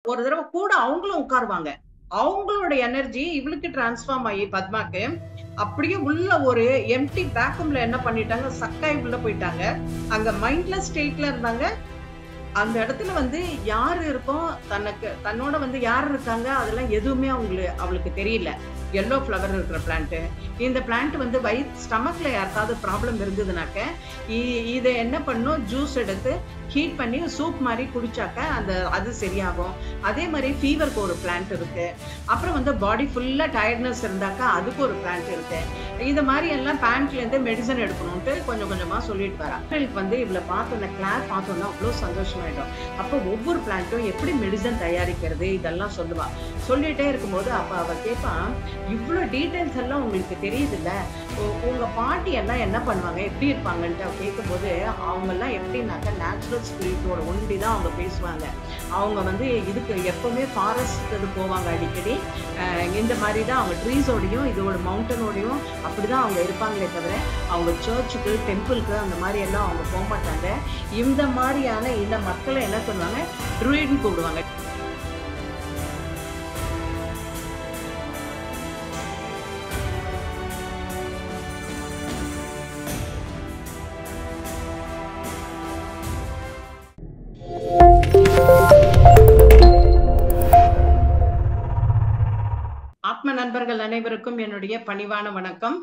ஒரு தடவை கூட அவங்களும் உட்காருவாங்க. அவங்களோட எனர்ஜி இவளுக்கு டிரான்ஸ்ஃபார்ம் ஆகி பத்மாக்கு அப்படியே உள்ள ஒரு எம்டி வேக்யூம்ல என்ன பண்ணிட்டாங்க, சக்காய் உள்ள போயிட்டாங்க. அங்க மைண்ட்லெஸ் ஸ்டேட்ல இருந்தாங்க. அந்த இடத்துல வந்து யாரு இருக்கோம், தன்னோட வந்து யார் இருக்காங்க, அதெல்லாம் எதுவுமே அவளுக்கு தெரியல. எல்லோ ஃப்ளவர் இருக்கிற பிளான்ட். இந்த பிளான்ட் வந்து ஸ்டமக்ல யாருக்காவது ப்ராப்ளம் இருந்ததுனாக்க இதை என்ன பண்ணும், ஜூஸ் எடுத்து ஹீட் பண்ணி சூப் மாதிரி குடிச்சாக்க அது சரியாகும். அதே மாதிரி ஃபீவருக்கு ஒரு பிளான்ட் இருக்கு. அப்புறம் வந்து பாடி ஃபுல்லா டயர்ட்னஸ் இருந்தாக்கா அதுக்கு ஒரு பிளான்ட் இருக்கு. இது மாதிரி எல்லாம் பிளான்ட்ல இருந்து மெடிசன் எடுக்கணும்ட்டு கொஞ்சம் கொஞ்சமா சொல்லிட்டு வரா. அவங்களுக்கு வந்து இவ்வளவு பார்த்தோம்னா கிளாஸ் பார்த்தோம்னா அவ்வளவு சந்தோஷமாயிடும். அப்போ ஒவ்வொரு பிளான்ட்டும் எப்படி மெடிசன் தயாரிக்கிறது இதெல்லாம் சொல்லுவா. சொல்லிட்டே இருக்கும்போது அப்ப அவ கேட்பா, இவ்வளவு டீடைல்ஸ் எல்லாம் உங்களுக்கு தெரியுது இல்ல, உங்க பாட்டி எல்லாம் என்ன பண்ணுவாங்க, எப்படி இருப்பாங்கன்ட்டு கேட்கும்போது அவங்க எல்லாம் எப்படின்னாக்க நேச்சுரல் ஸ்பிரிட்டோட ஒண்டிதான் அவங்க பேசுவாங்க. அவங்க வந்து இதுக்கு எப்பவுமே ஃபாரஸ்ட் போவாங்க அடிக்கடி. இந்த மாதிரி தான் அவங்க ட்ரீஸோடையும் இதோட மவுண்டனோடையும் அப்படிதான் அவங்க இருப்பாங்களே தவிர அவங்க சர்ச்சுக்கு டெம்பிளுக்கு அந்த மாதிரி எல்லாம் அவங்க போக மாட்டாங்க. இந்த மாதிரியான இந்த மக்களை என்ன பண்ணுவாங்க, ட்ரூயிட்னு கூப்பிடுவாங்க. ஆத்ம நண்பர்கள் அனைவருக்கும் என்னுடைய பணிவான வணக்கம்.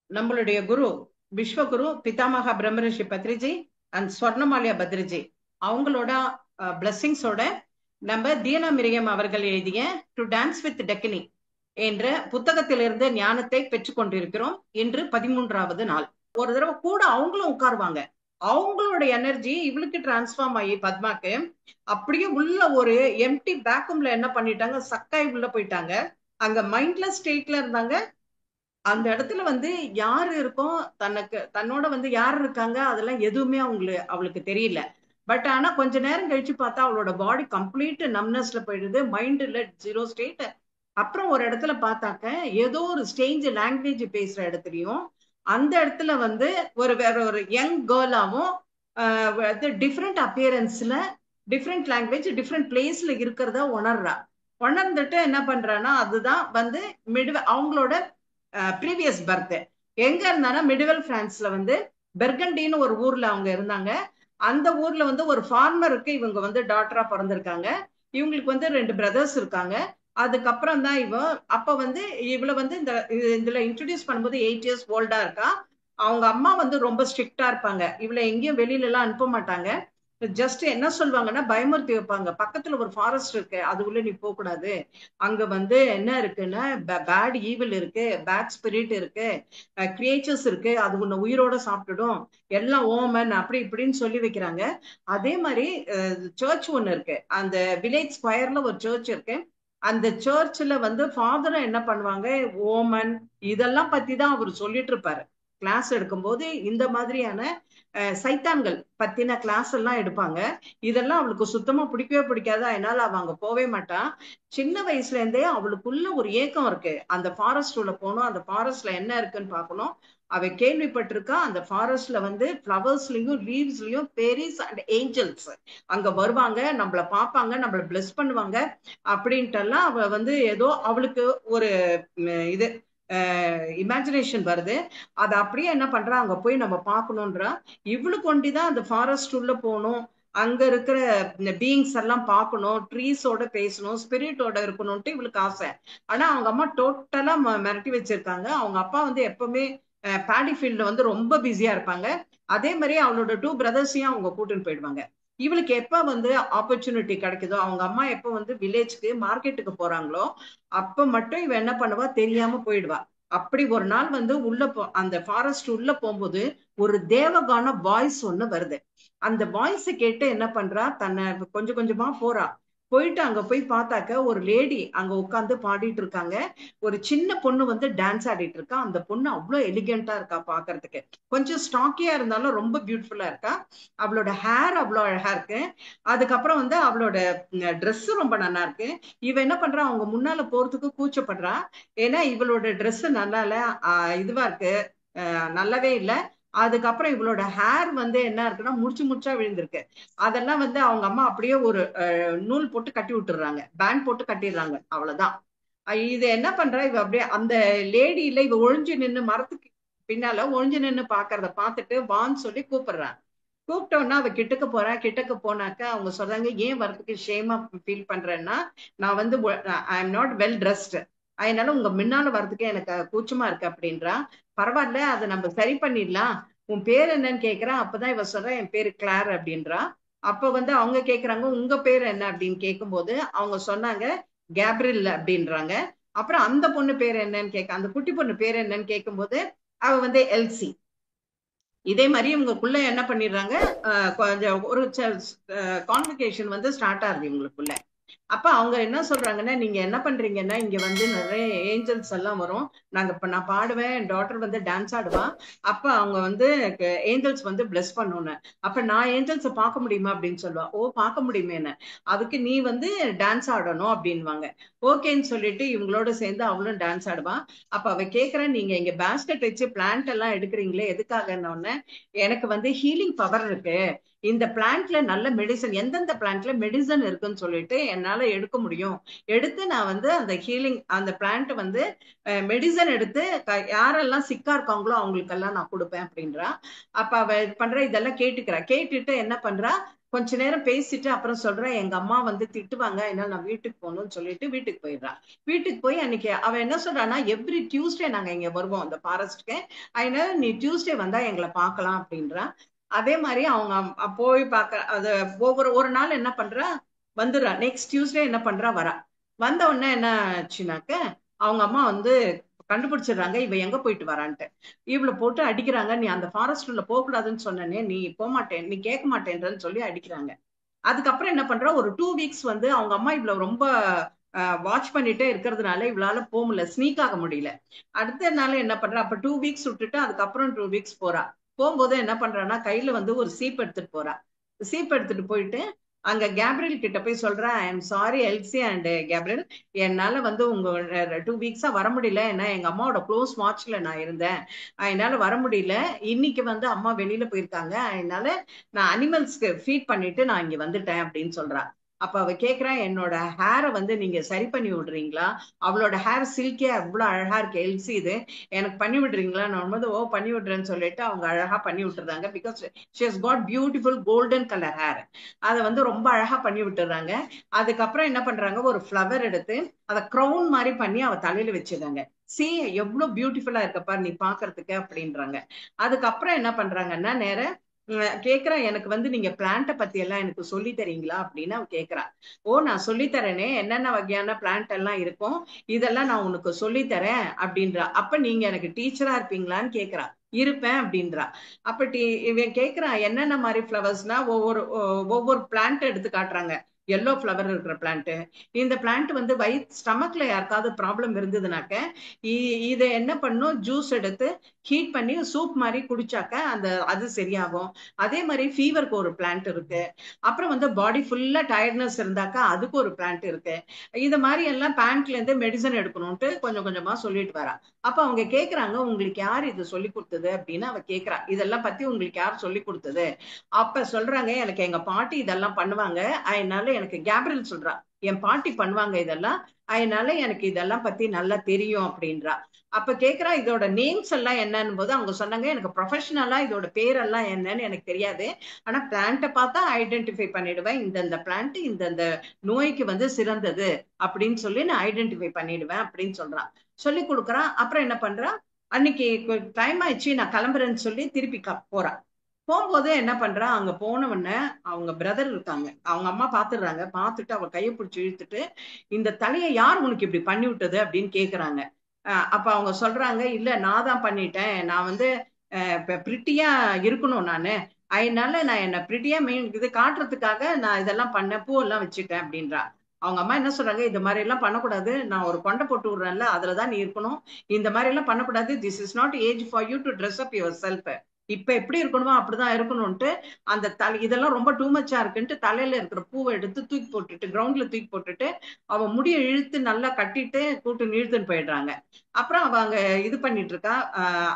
நம்மளுடைய குரு விஸ்வகுரு பிதாமகா பிரம்மரிஷி பத்ரிஜி அண்ட் ஸ்வர்ணமாலியா பத்ரிஜி அவங்களோட பிளஸிங்ஸோட நம்ம தீனா மிரியம் அவர்கள் எழுதிய டு டான்ஸ் வித் டெக்கினி என்ற புத்தகத்திலிருந்து ஞானத்தை பெற்றுக்கொண்டிருக்கிறோம். இன்று 13வது நாள். ஒரு தடவை கூட அவங்களும் உட்காருவாங்க. அவங்களோட எனர்ஜி இவளுக்கு டிரான்ஸ்ஃபார்ம் ஆகி பத்மாக்கு அப்படியே உள்ள ஒரு எம்டி வேக்யூம்ல என்ன பண்ணிட்டாங்க, சக்காய் உள்ள போயிட்டாங்க. அங்க மைண்ட்லெஸ் ஸ்டேட்ல இருந்தாங்க. அந்த இடத்துல வந்து யாரு இருக்கோம், தன்னோட வந்து யார் இருக்காங்க, அதெல்லாம் எதுவுமே அவளுக்கு தெரியல. பட் ஆனா கொஞ்ச நேரம் கழிச்சு பார்த்தா அவளோட பாடி கம்ப்ளீட் நம்னஸ்ல போயிடுது, மைண்ட்ல ஜீரோ ஸ்டேட். அப்புறம் ஒரு இடத்துல பார்த்தாக்க ஏதோ ஒரு ஸ்டேஞ்ச் லாங்குவேஜ் பேசுற இடத்துலயும் அந்த இடத்துல வந்து வேற ஒரு யங் கேர்ளாவும் டிஃப்ரெண்ட் அப்பியரன்ஸ்ல டிஃப்ரெண்ட் லாங்குவேஜ் டிஃப்ரெண்ட் பிளேஸ்ல இருக்கிறத உணர்றா. உணர்ந்துட்டு என்ன பண்றான்னா அதுதான் வந்து அவங்களோட ப்ரீவியஸ் பர்த். எங்க இருந்தானா மிடிவல் பிரான்ஸ்ல வந்து பெர்கண்டின்னு ஒரு ஊர்ல அவங்க இருந்தாங்க. அந்த ஊர்ல வந்து ஒரு ஃபார்மருக்கு இவங்க வந்து டாட்டரா பிறந்திருக்காங்க. இவங்களுக்கு வந்து 2 பிரதர்ஸ் இருக்காங்க. அதுக்கப்புறம் தான் அப்ப வந்து இவளை வந்து இதுல இன்ட்ரடியூஸ் பண்ணும்போது 8 இயர்ஸ் ஓல்டா இருக்கா. அவங்க அம்மா வந்து ரொம்ப ஸ்ட்ரிக்டா இருப்பாங்க. இவளை எங்கேயும் வெளியில எல்லாம் அனுப்ப மாட்டாங்க. ஜஸ்ட் என்ன சொல்லுவாங்கன்னா பயமுறுத்தி வைப்பாங்க. பக்கத்துல ஒரு ஃபாரஸ்ட் இருக்கு, அது உள்ள நீ போக கூடாது, அங்க வந்து என்ன இருக்குன்னா பேட் ஈவில் இருக்கு, பேட் ஸ்பிரிட் இருக்கு, கிரியேச்சர்ஸ் இருக்கு, அது உன்னை உயிரோட சாப்பிட்டுடும், எல்லாம் ஓமன் அப்படி இப்படின்னு சொல்லி வைக்கிறாங்க. அதே மாதிரி சர்ச் ஒண்ணு இருக்கு, அந்த வில்லேஜ் ஸ்கொயர்ல ஒரு சர்ச் இருக்கு. அந்த சர்ச்ல வந்து ஃபாதரும் என்ன பண்ணுவாங்க, ஓமன் இதெல்லாம் பத்தி தான் அவர் சொல்லிட்டு இருப்பாரு. கிளாஸ் எடுக்கும்போது இந்த மாதிரியான சைத்தான்கள் பத்தின கிளாஸ் எல்லாம் எடுப்பாங்க. இதெல்லாம் அவளுக்கு சுத்தமா பிடிக்கவே பிடிக்காது. அதனால அவ அங்க போவே மாட்டான். சின்ன வயசுல இருந்தே அவளுக்குள்ள ஒரு ஏக்கம் இருக்கு, அந்த ஃபாரஸ்ட் உள்ள போகணும், அந்த ஃபாரஸ்ட்ல என்ன இருக்குன்னு பாக்கணும். அவ கேள்விப்பட்டிருக்கா அந்த ஃபாரஸ்ட்ல வந்து ஃபிளவர்ஸ்லயும் லீவ்ஸ்லயும் ஃபேரிஸ் அண்ட் ஏஞ்சல்ஸ் அங்க வருவாங்க, நம்மள பாப்பாங்க, நம்மள பிளஸ் பண்ணுவாங்க அப்படின்ட்டு எல்லாம் அவ வந்து ஏதோ அவளுக்கு ஒரு இது இமேஜினேஷன் வருது. அதை அப்படியே என்ன பண்றா, அங்க போய் நம்ம பார்க்கணும்ன்றா. இவளுக்கு ஒண்டிதான் அந்த ஃபாரஸ்ட் உள்ள போகணும், அங்க இருக்கிற பீயிங்ஸ் எல்லாம் பார்க்கணும், ட்ரீஸோட பேசணும், ஸ்பிரிட்டோட இருக்கணும்ட்டு இவளுக்கு ஆசை. ஆனா அவங்க அம்மா டோட்டலா மிரட்டி வச்சிருக்காங்க. அவங்க அப்பா வந்து எப்பவுமே பேடி ஃபீல்ட்ல வந்து ரொம்ப பிஸியா இருப்பாங்க. அதே மாதிரி அவளோட 2 பிரதர்ஸையும் அவங்க கூட்டின்னு போயிடுவாங்க. இவளுக்கு எப்ப வந்து ஆப்பர்ச்சுனிட்டி கிடைக்குதோ, அவங்க அம்மா எப்ப வந்து வில்லேஜ்க்கு மார்க்கெட்டுக்கு போறாங்களோ அப்ப மட்டும் இவ என்ன பண்ணுவா, தெரியாம போயிடுவா. அப்படி ஒரு நாள் வந்து அந்த ஃபாரஸ்ட் உள்ள போகும்போது ஒரு தேவகான வாய்ஸ் ஒண்ணு வருது. அந்த வாய்ஸ் கேட்டு என்ன பண்றா, தன்னை கொஞ்சம் கொஞ்சமா போறா. போயிட்டு அங்க போய் பார்த்தாக்க ஒரு லேடி அங்க உட்காந்து பாடிட்டு இருக்காங்க. ஒரு சின்ன பொண்ணு வந்து டான்ஸ் ஆடிட்டு இருக்கா. அந்த பொண்ணு அவ்வளவு எலிகென்ட்டா இருக்கா பாக்குறதுக்கு. கொஞ்சம் ஸ்டாக்கியா இருந்தாலும் ரொம்ப பியூட்டிஃபுல்லா இருக்கா. அவளோட ஹேர் அவ்வளவு அழகா இருக்கு. அதுக்கப்புறம் வந்து அவளோட ட்ரெஸ் ரொம்ப நல்லா இருக்கு. இவ என்ன பண்றா, அவங்க முன்னால போறதுக்கு கூச்சப்படுறா. ஏன்னா இவளோட ட்ரெஸ் நல்லா இல்ல, இதுவா இருக்கு, நல்லாவே இல்லை. அதுக்கப்புறம் இவளோட ஹேர் வந்து என்ன இருக்குன்னா முடிச்சா விழுந்திருக்கு. அதெல்லாம் வந்து அவங்க அம்மா அப்படியே ஒரு நூல் போட்டு கட்டி விட்டுறாங்க, பேண்ட் போட்டு கட்டிடுறாங்க, அவ்வளவுதான். இது என்ன பண்றா இவ அப்படியே அந்த லேடியில இவ ஒழிஞ்சு நின்னு மரத்துக்கு பின்னால ஒழிஞ்சு நின்னு பாக்குறத பார்த்துட்டு வான்னு சொல்லி கூப்பிடுறான். கூப்பிட்டோன்னா அவ கிட்டக்க போனாக்க அவங்க சொல்றாங்க, ஏன் வரதுக்கு ஷேமா ஃபீல் பண்றேன்னா, நான் வந்து ஐ எம் நாட் வெல் ட்ரெஸ்ட், அதனால உங்க முன்னால வர்றதுக்கு எனக்கு கூச்சமா இருக்கு அப்படின்றா. பரவாயில்ல, அதை நம்ம சரி பண்ணிடலாம், உன் பேர் என்னன்னு கேக்குறான். அப்பதான் இவ சொல்ற, என் பேரு கிளார் அப்படின்றா. அப்ப வந்து அவங்க கேக்குறாங்க, உங்க பேர் என்ன அப்படின்னு கேட்கும்போது அவங்க சொன்னாங்க கேப்ரில் அப்படின்றாங்க. அப்புறம் அந்த பொண்ணு பேர் என்னன்னு அந்த குட்டி பொண்ணு பேர் என்னன்னு கேட்கும்போது அவ வந்து எல்சி. இதே மாதிரி இவங்களுக்குள்ள என்ன பண்ணிடுறாங்க, கொஞ்சம் ஒரு கான்வர்சேஷன் வந்து ஸ்டார்ட் ஆகுது இவங்களுக்குள்ள. அப்ப அவங்க என்ன சொல்றாங்கன்னா, நீங்க என்ன பண்றீங்கன்னா, இங்க வந்து நிறைய ஏஞ்சல்ஸ் எல்லாம் வரும், நாங்க இப்ப நான் பாடுவேன், என் டாட்டர் வந்து டான்ஸ் ஆடுவா, அப்ப அவங்க வந்து ஏஞ்சல்ஸ் வந்து பிளஸ் பண்ணணும், அப்ப நான் ஏஞ்சல்ஸை பார்க்க முடியுமா அப்படின்னு சொல்லுவா. ஓ பார்க்க முடியுமேன்னு, அதுக்கு நீ வந்து டான்ஸ் ஆடணும் அப்படின்வாங்க. ஓகேன்னு சொல்லிட்டு இவங்களோட சேர்ந்து அவளும் டான்ஸ் ஆடுவா. அப்ப அவ கேக்குறேன், நீங்க இங்க பேஸ்கெட் வச்சு பிளான்ட் எல்லாம் எடுக்கிறீங்களே எதுக்காகன்னு. எனக்கு வந்து ஹீலிங் பவர் இருக்கு, இந்த பிளான்ட்ல நல்ல மெடிசன், எந்தெந்த பிளான்ட்ல மெடிசன் இருக்குன்னு சொல்லிட்டு என்னால எடுக்க முடியும், எடுத்து நான் வந்து அந்த ஹீலிங் அந்த பிளான்ட் வந்து மெடிசன் எடுத்து யாரெல்லாம் சிக்கா இருக்காங்களோ அவங்களுக்கெல்லாம் நான் கொடுப்பேன் அப்படின்றா. அப்ப அவ பண்ற இதெல்லாம் கேட்டுட்டு என்ன பண்றா, கொஞ்ச நேரம் பேசிட்டு அப்புறம் சொல்றேன், எங்க அம்மா வந்து திட்டுவாங்க, அதனால நான் வீட்டுக்கு போகணும்னு சொல்லிட்டு வீட்டுக்கு போயிடுறா. வீட்டுக்கு போய் அன்னைக்கு அவ என்ன சொல்றான்னா, எவ்ரி டியூஸ்டே நாங்க இங்க வருவோம் அந்த ஃபாரஸ்ட்க்கு, அதனால நீ டியூஸ்டே வந்தா எங்களை பார்க்கலாம் அப்படின்றா. அதே மாதிரி அவங்க போய் பார்க்க அது ஒரு நாள் என்ன பண்றா, வந்துடுறா. நெக்ஸ்ட் டியூஸ்டே என்ன பண்றா, வரா. வந்த உடனே என்ன ஆச்சுனாக்க, அவங்க அம்மா வந்து கண்டுபிடிச்சிடுறாங்க இவ எங்க போயிட்டு வரான்ட்டு. இவளை போட்டு அடிக்கிறாங்க, நீ அந்த ஃபாரஸ்ட் உள்ள போக கூடாதுன்னு சொன்னனே, நீ போக மாட்டேன், நீ கேட்க மாட்டேன்றன்னு சொல்லி அடிக்கிறாங்க. அதுக்கப்புறம் என்ன பண்றா, ஒரு 2 வீக்ஸ் வந்து அவங்க அம்மா இவ்வளவு ரொம்ப வாட்ச் பண்ணிட்டே இருக்கிறதுனால இவளால போக முடியல, ஸ்னீக் ஆக முடியல. அடுத்த நாள் என்ன பண்றா, அப்ப 2 வீக்ஸ் விட்டுட்டு அதுக்கப்புறம் 2 வீக்ஸ் போறா. போகும்போது என்ன பண்றான்னா, கையில வந்து ஒரு சீப் எடுத்துட்டு போறா. சீப் எடுத்துட்டு போயிட்டு அங்க கேப்ரியல் கிட்ட போய் சொல்றா, I am sorry LC and Gabriel, என்னால வந்து உங்க 2 வீக்ஸா வர முடியல, ஏன்னா எங்க அம்மாவோட க்ளோஸ் வாட்ச்ல நான் இருந்தேன், அதனால வர முடியல. இன்னைக்கு வந்து அம்மா வெளியில போயிருக்காங்க, அதனால நான் அனிமல்ஸ்க்கு ஃபீட் பண்ணிட்டு நான் இங்க வந்துட்டேன் அப்படின்னு சொல்றா. அப்ப அவ கேக்குறா, என்னோட ஹேரை வந்து நீங்க சரி பண்ணி விடுறீங்களா, அவளோட ஹேர் சில்கியா அவ்வளவு அழகா இருக்கு எல்சி, இது எனக்கு பண்ணி விடுறீங்களா. ஓ பண்ணி விடுறேன்னு சொல்லிட்டு அவங்க அழகா பண்ணி விட்டுறாங்க. Because she has got beautiful golden color hair, அதை வந்து ரொம்ப அழகா பண்ணி விட்டுறாங்க. அதுக்கப்புறம் என்ன பண்றாங்க, ஒரு ஃப்ளவர் எடுத்து அதை க்ரௌன் மாதிரி பண்ணி அவ தலையில வச்சிருக்காங்க. சி எவ்வளவு பியூட்டிஃபுல்லா இருக்கப்பா நீ பாக்குறதுக்கு அப்படின்றாங்க. அதுக்கப்புறம் என்ன பண்றாங்கன்னா, நேர கேக்குறா, எனக்கு வந்து நீங்க பிளான்ட பத்தி எல்லாம் எனக்கு சொல்லி தரீங்களா அப்படின்னு அவ கேக்குறா. ஓ நான் சொல்லி தரேனே, என்னென்ன வகையான பிளான்ட் எல்லாம் இருக்கும் இதெல்லாம் நான் உனக்கு சொல்லி தரேன் அப்படின்றா. அப்ப நீங்க எனக்கு டீச்சரா இருப்பீங்களான்னு கேக்குறா. இருப்பேன் அப்படின்றா. அப்ப இவன் கேக்குறான், என்னென்ன மாதிரி ஃபிளவர்ஸ்னா ஒவ்வொரு பிளான்ட் எடுத்து காட்டுறாங்க. எல்லோ ஃபிளவர் இருக்கிற பிளான்ட், இந்த பிளான்ட் வந்து ஸ்டமக்ல யாருக்காவது ப்ராப்ளம் இருந்ததுனாக்க இதை என்ன பண்ணும், ஜூஸ் எடுத்து ஹீட் பண்ணி சூப் மாதிரி குடிச்சாக்க அது சரியாகும். அதே மாதிரி ஃபீவருக்கு ஒரு பிளான்ட் இருக்கு. அப்புறம் வந்து பாடி ஃபுல்லா டயர்ட்னஸ் இருந்தாக்கா அதுக்கு ஒரு பிளான்ட் இருக்கு. இது மாதிரி எல்லாம் பிளான்ட்ல இருந்து மெடிசன் எடுக்கணும்ட்டு கொஞ்சம் கொஞ்சமா சொல்லிட்டு வரா. அப்ப அவங்க கேக்குறாங்க, உங்களுக்கு யார் இது சொல்லி கொடுத்தது அப்படின்னு அவ கேக்குறா, இதெல்லாம் பத்தி உங்களுக்கு யார் சொல்லி கொடுத்தது. அப்ப சொல்றாங்க, எனக்கு எங்க பாட்டி இதெல்லாம் பண்ணுவாங்க, அதனால எனக்கு கேப்ரியல் சொல்றா, என் பாட்டி பண்ணுவாங்க இதெல்லாம், அதனால எனக்கு இதெல்லாம் பத்தி நல்லா தெரியும் அப்படின்றா. அப்ப கேக்குறா, இதோட நேம்ஸ் எல்லாம் என்னன்னு போது அவங்க சொன்னாங்க, எனக்கு ப்ரொஃபஷனலா இதோட பேரெல்லாம் என்னன்னு எனக்கு தெரியாது, ஆனா பிளான்ட்டை பார்த்தா ஐடென்டிஃபை பண்ணிடுவேன், இந்த பிளான்ட் இந்த நோய்க்கு வந்து சிறந்தது அப்படின்னு சொல்லி நான் ஐடென்டிஃபை பண்ணிடுவேன் அப்படின்னு சொல்றான். சொல்லி கொடுக்குறான். அப்புறம் என்ன பண்றா, அன்னைக்கு டைம் ஆயிடுச்சு நான் கிளம்புறேன்னு சொல்லி திருப்பி போறா. போகும்போது என்ன பண்றா, அங்க போன உடனே அவங்க பிரதர் இருக்காங்க, அவங்க அம்மா பாத்துடுறாங்க. பார்த்துட்டு அவ கையை பிடிச்சி இழுத்துட்டு, இந்த தலையை யார் உனக்கு இப்படி பண்ணி விட்டது அப்படின்னு கேக்குறாங்க. அப்ப அவங்க சொல்றாங்க, இல்ல நான் தான் பண்ணிட்டேன், நான் வந்து பிரிட்டியா இருக்கணும் நானு, அதனால நான் என்ன பிரிட்டியா இது காட்டுறதுக்காக நான் இதெல்லாம் பண்ண பூ எல்லாம் வச்சுட்டேன் அப்படின்றா. அவங்க அம்மா என்ன சொல்றாங்க, இந்த மாதிரி எல்லாம் பண்ணக்கூடாது, நான் ஒரு கொண்டை போட்டு விடுறேன்ல அதுலதான் நீ இருக்கணும், இந்த மாதிரி எல்லாம் பண்ணக்கூடாது, this is not aged for you to dress up your self, இப்ப எப்படி இருக்கணுமோ அப்படிதான் இருக்கணும்ட்டு அந்த இதெல்லாம் ரொம்ப டூ மச்சா இருக்குன்ட்டு தலையில இருக்கிற பூவை எடுத்து தூக்கி போட்டுட்டு கிரவுண்ட்ல தூக்கி போட்டுட்டு அவ முடிய இழுத்து நல்லா கட்டிட்டு கூட்டு இழுத்துன்னு போயிடுறாங்க. அப்புறம் அவ அங்க இது பண்ணிட்டு இருக்கா.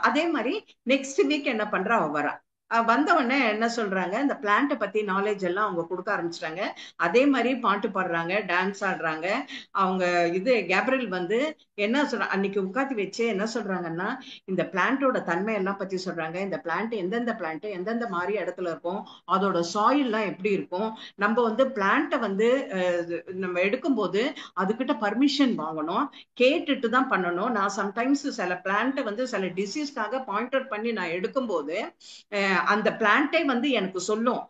அதே மாதிரி நெக்ஸ்ட் வீக் என்ன பண்றா, அவ வரா. வந்த உடனே என்ன சொல்றாங்க, இந்த பிளான்ட்டை பத்தி நாலேஜ் எல்லாம் அவங்க கொடுக்க ஆரம்பிச்சிட்டாங்க. அதே மாதிரி பாட்டு பாடுறாங்க, டான்ஸ் ஆடுறாங்க. அவங்க இது கேப்ரியல் வந்து என்ன சொல்ற, அன்னைக்கு உட்காந்து வச்சு என்ன சொல்றாங்கன்னா, இந்த பிளான்ட்டோட தன்மை எல்லாம் பத்தி சொல்றாங்க. இந்த பிளான்ட் எந்தெந்த பிளான்ட் எந்தெந்த மாதிரி இடத்துல இருக்கும், அதோட சாயில் எல்லாம் எப்படி இருக்கும், நம்ம வந்து பிளான்ட்டை வந்து நம்ம எடுக்கும்போது அதுகிட்ட பர்மிஷன் வாங்கணும், கேட்டுட்டு தான் பண்ணணும். நான் சம்டைம்ஸ் சில பிளான்ட்டை வந்து சில டிசீஸ்க்காக பாயிண்ட் அவுட் பண்ணி நான் எடுக்கும்போது அந்த பிளான்ட்டே வந்து எனக்கு சொல்லும்,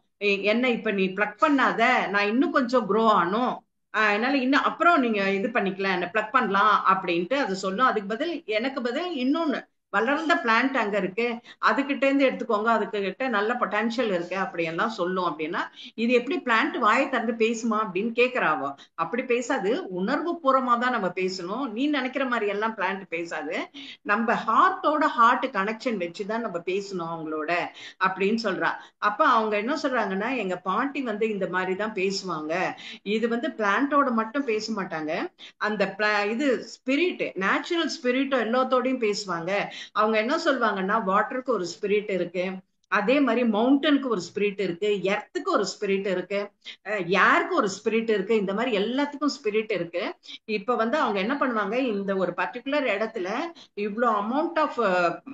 என்ன இப்ப நீ பிளக் பண்ணாத, நான் இன்னும் கொஞ்சம் க்ரோ ஆனும், அதனால இன்னும் அப்புறம் நீங்க இது பண்ணிக்கலாம், என்ன பிளக் பண்ணலாம் அப்படின்ட்டு அது சொல்லும். அதுக்கு பதில் எனக்கு பதில் இன்னொன்னு வளர்ந்த பிளான்ட் அங்க இருக்கு, அதுகிட்ட இருந்து எடுத்துக்கோங்க, அதுக்கு கிட்ட நல்ல பொட்டன்ஷியல் இருக்கு அப்படியெல்லாம் சொல்லும். அப்படின்னா இது எப்படி பிளான்ட் வாயை திறந்து பேசுமா அப்படின்னு கேக்குறாவோ. அப்படி பேசாது, உணர்வு பூர்வமா தான் நம்ம பேசணும். நீ நினைக்கிற மாதிரி எல்லாம் பிளான்ட் பேசாது, நம்ம ஹார்ட்டோட ஹார்ட் கனெக்ஷன் வச்சுதான் நம்ம பேசணும் அவங்களோட அப்படின்னு சொல்றா. அப்ப அவங்க என்ன சொல்றாங்கன்னா, எங்க பாட்டி வந்து இந்த மாதிரிதான் பேசுவாங்க, இது வந்து பிளான்ட்டோட மட்டும் பேச மாட்டாங்க, அந்த இது ஸ்பிரிட், நேச்சுரல் ஸ்பிரிட் எல்லாத்தோடையும் பேசுவாங்க. அவங்க என்ன சொல்லுவாங்கன்னா, வாட்டருக்கு ஒரு ஸ்பிரிட் இருக்கு, அதே மாதிரி மவுண்டனுக்கு ஒரு ஸ்பிரிட் இருக்கு, எர்த்துக்கு ஒரு ஸ்பிரிட் இருக்கு, யாருக்கு ஒரு ஸ்பிரிட் இருக்கு, இந்த மாதிரி எல்லாத்துக்கும் ஸ்பிரிட் இருக்கு. இப்ப வந்து அவங்க என்ன பண்ணுவாங்க, இந்த ஒரு பர்டிகுலர் இடத்துல இவ்வளவு அமௌண்ட் ஆஃப்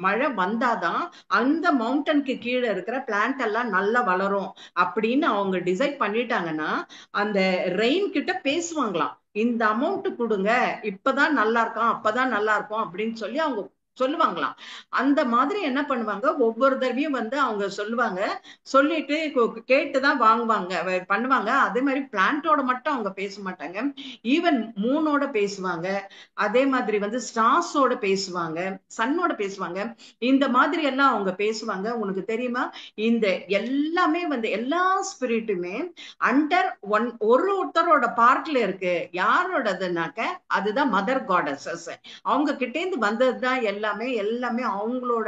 மழை வந்தாதான் அந்த மவுண்டனுக்கு கீழே இருக்கிற பிளான்ட் எல்லாம் நல்லா வளரும் அப்படின்னு அவங்க டிசைட் பண்ணிட்டாங்கன்னா, அந்த ரெயின் கிட்ட பேசுவாங்களாம், இந்த அமௌண்ட் கொடுங்க, இப்பதான் நல்லா இருக்கும் அப்பதான் நல்லா இருக்கும் அப்படின்னு சொல்லி அவங்க சொல்லுவாங்களாம். அந்த மாதிரி என்ன பண்ணுவாங்க, ஒவ்வொரு தடவையும் வந்து அவங்க சொல்லுவாங்க, சொல்லிட்டு கேட்டுதான் வாங்குவாங்க பண்ணுவாங்க. அதே மாதிரி பிளான்ட்டோட மட்டும் அவங்க பேச மாட்டாங்க, ஈவன் மூனோட பேசுவாங்க, அதே மாதிரி வந்து ஸ்டார்ஸோட பேசுவாங்க, சன்னோட பேசுவாங்க. இந்த மாதிரி எல்லாம் அவங்க பேசுவாங்க. உனக்கு தெரியுமா, இந்த எல்லாமே வந்து எல்லா ஸ்பிரிட்டுமே அண்டர் ஒருத்தரோட பார்ட்ல இருக்கு. யாரோடதுனாக்க அதுதான் மதர் காடஸஸ். அவங்க கிட்ட இருந்து வந்ததுதான் எல்லாமே, எல்லாமே அவங்களோட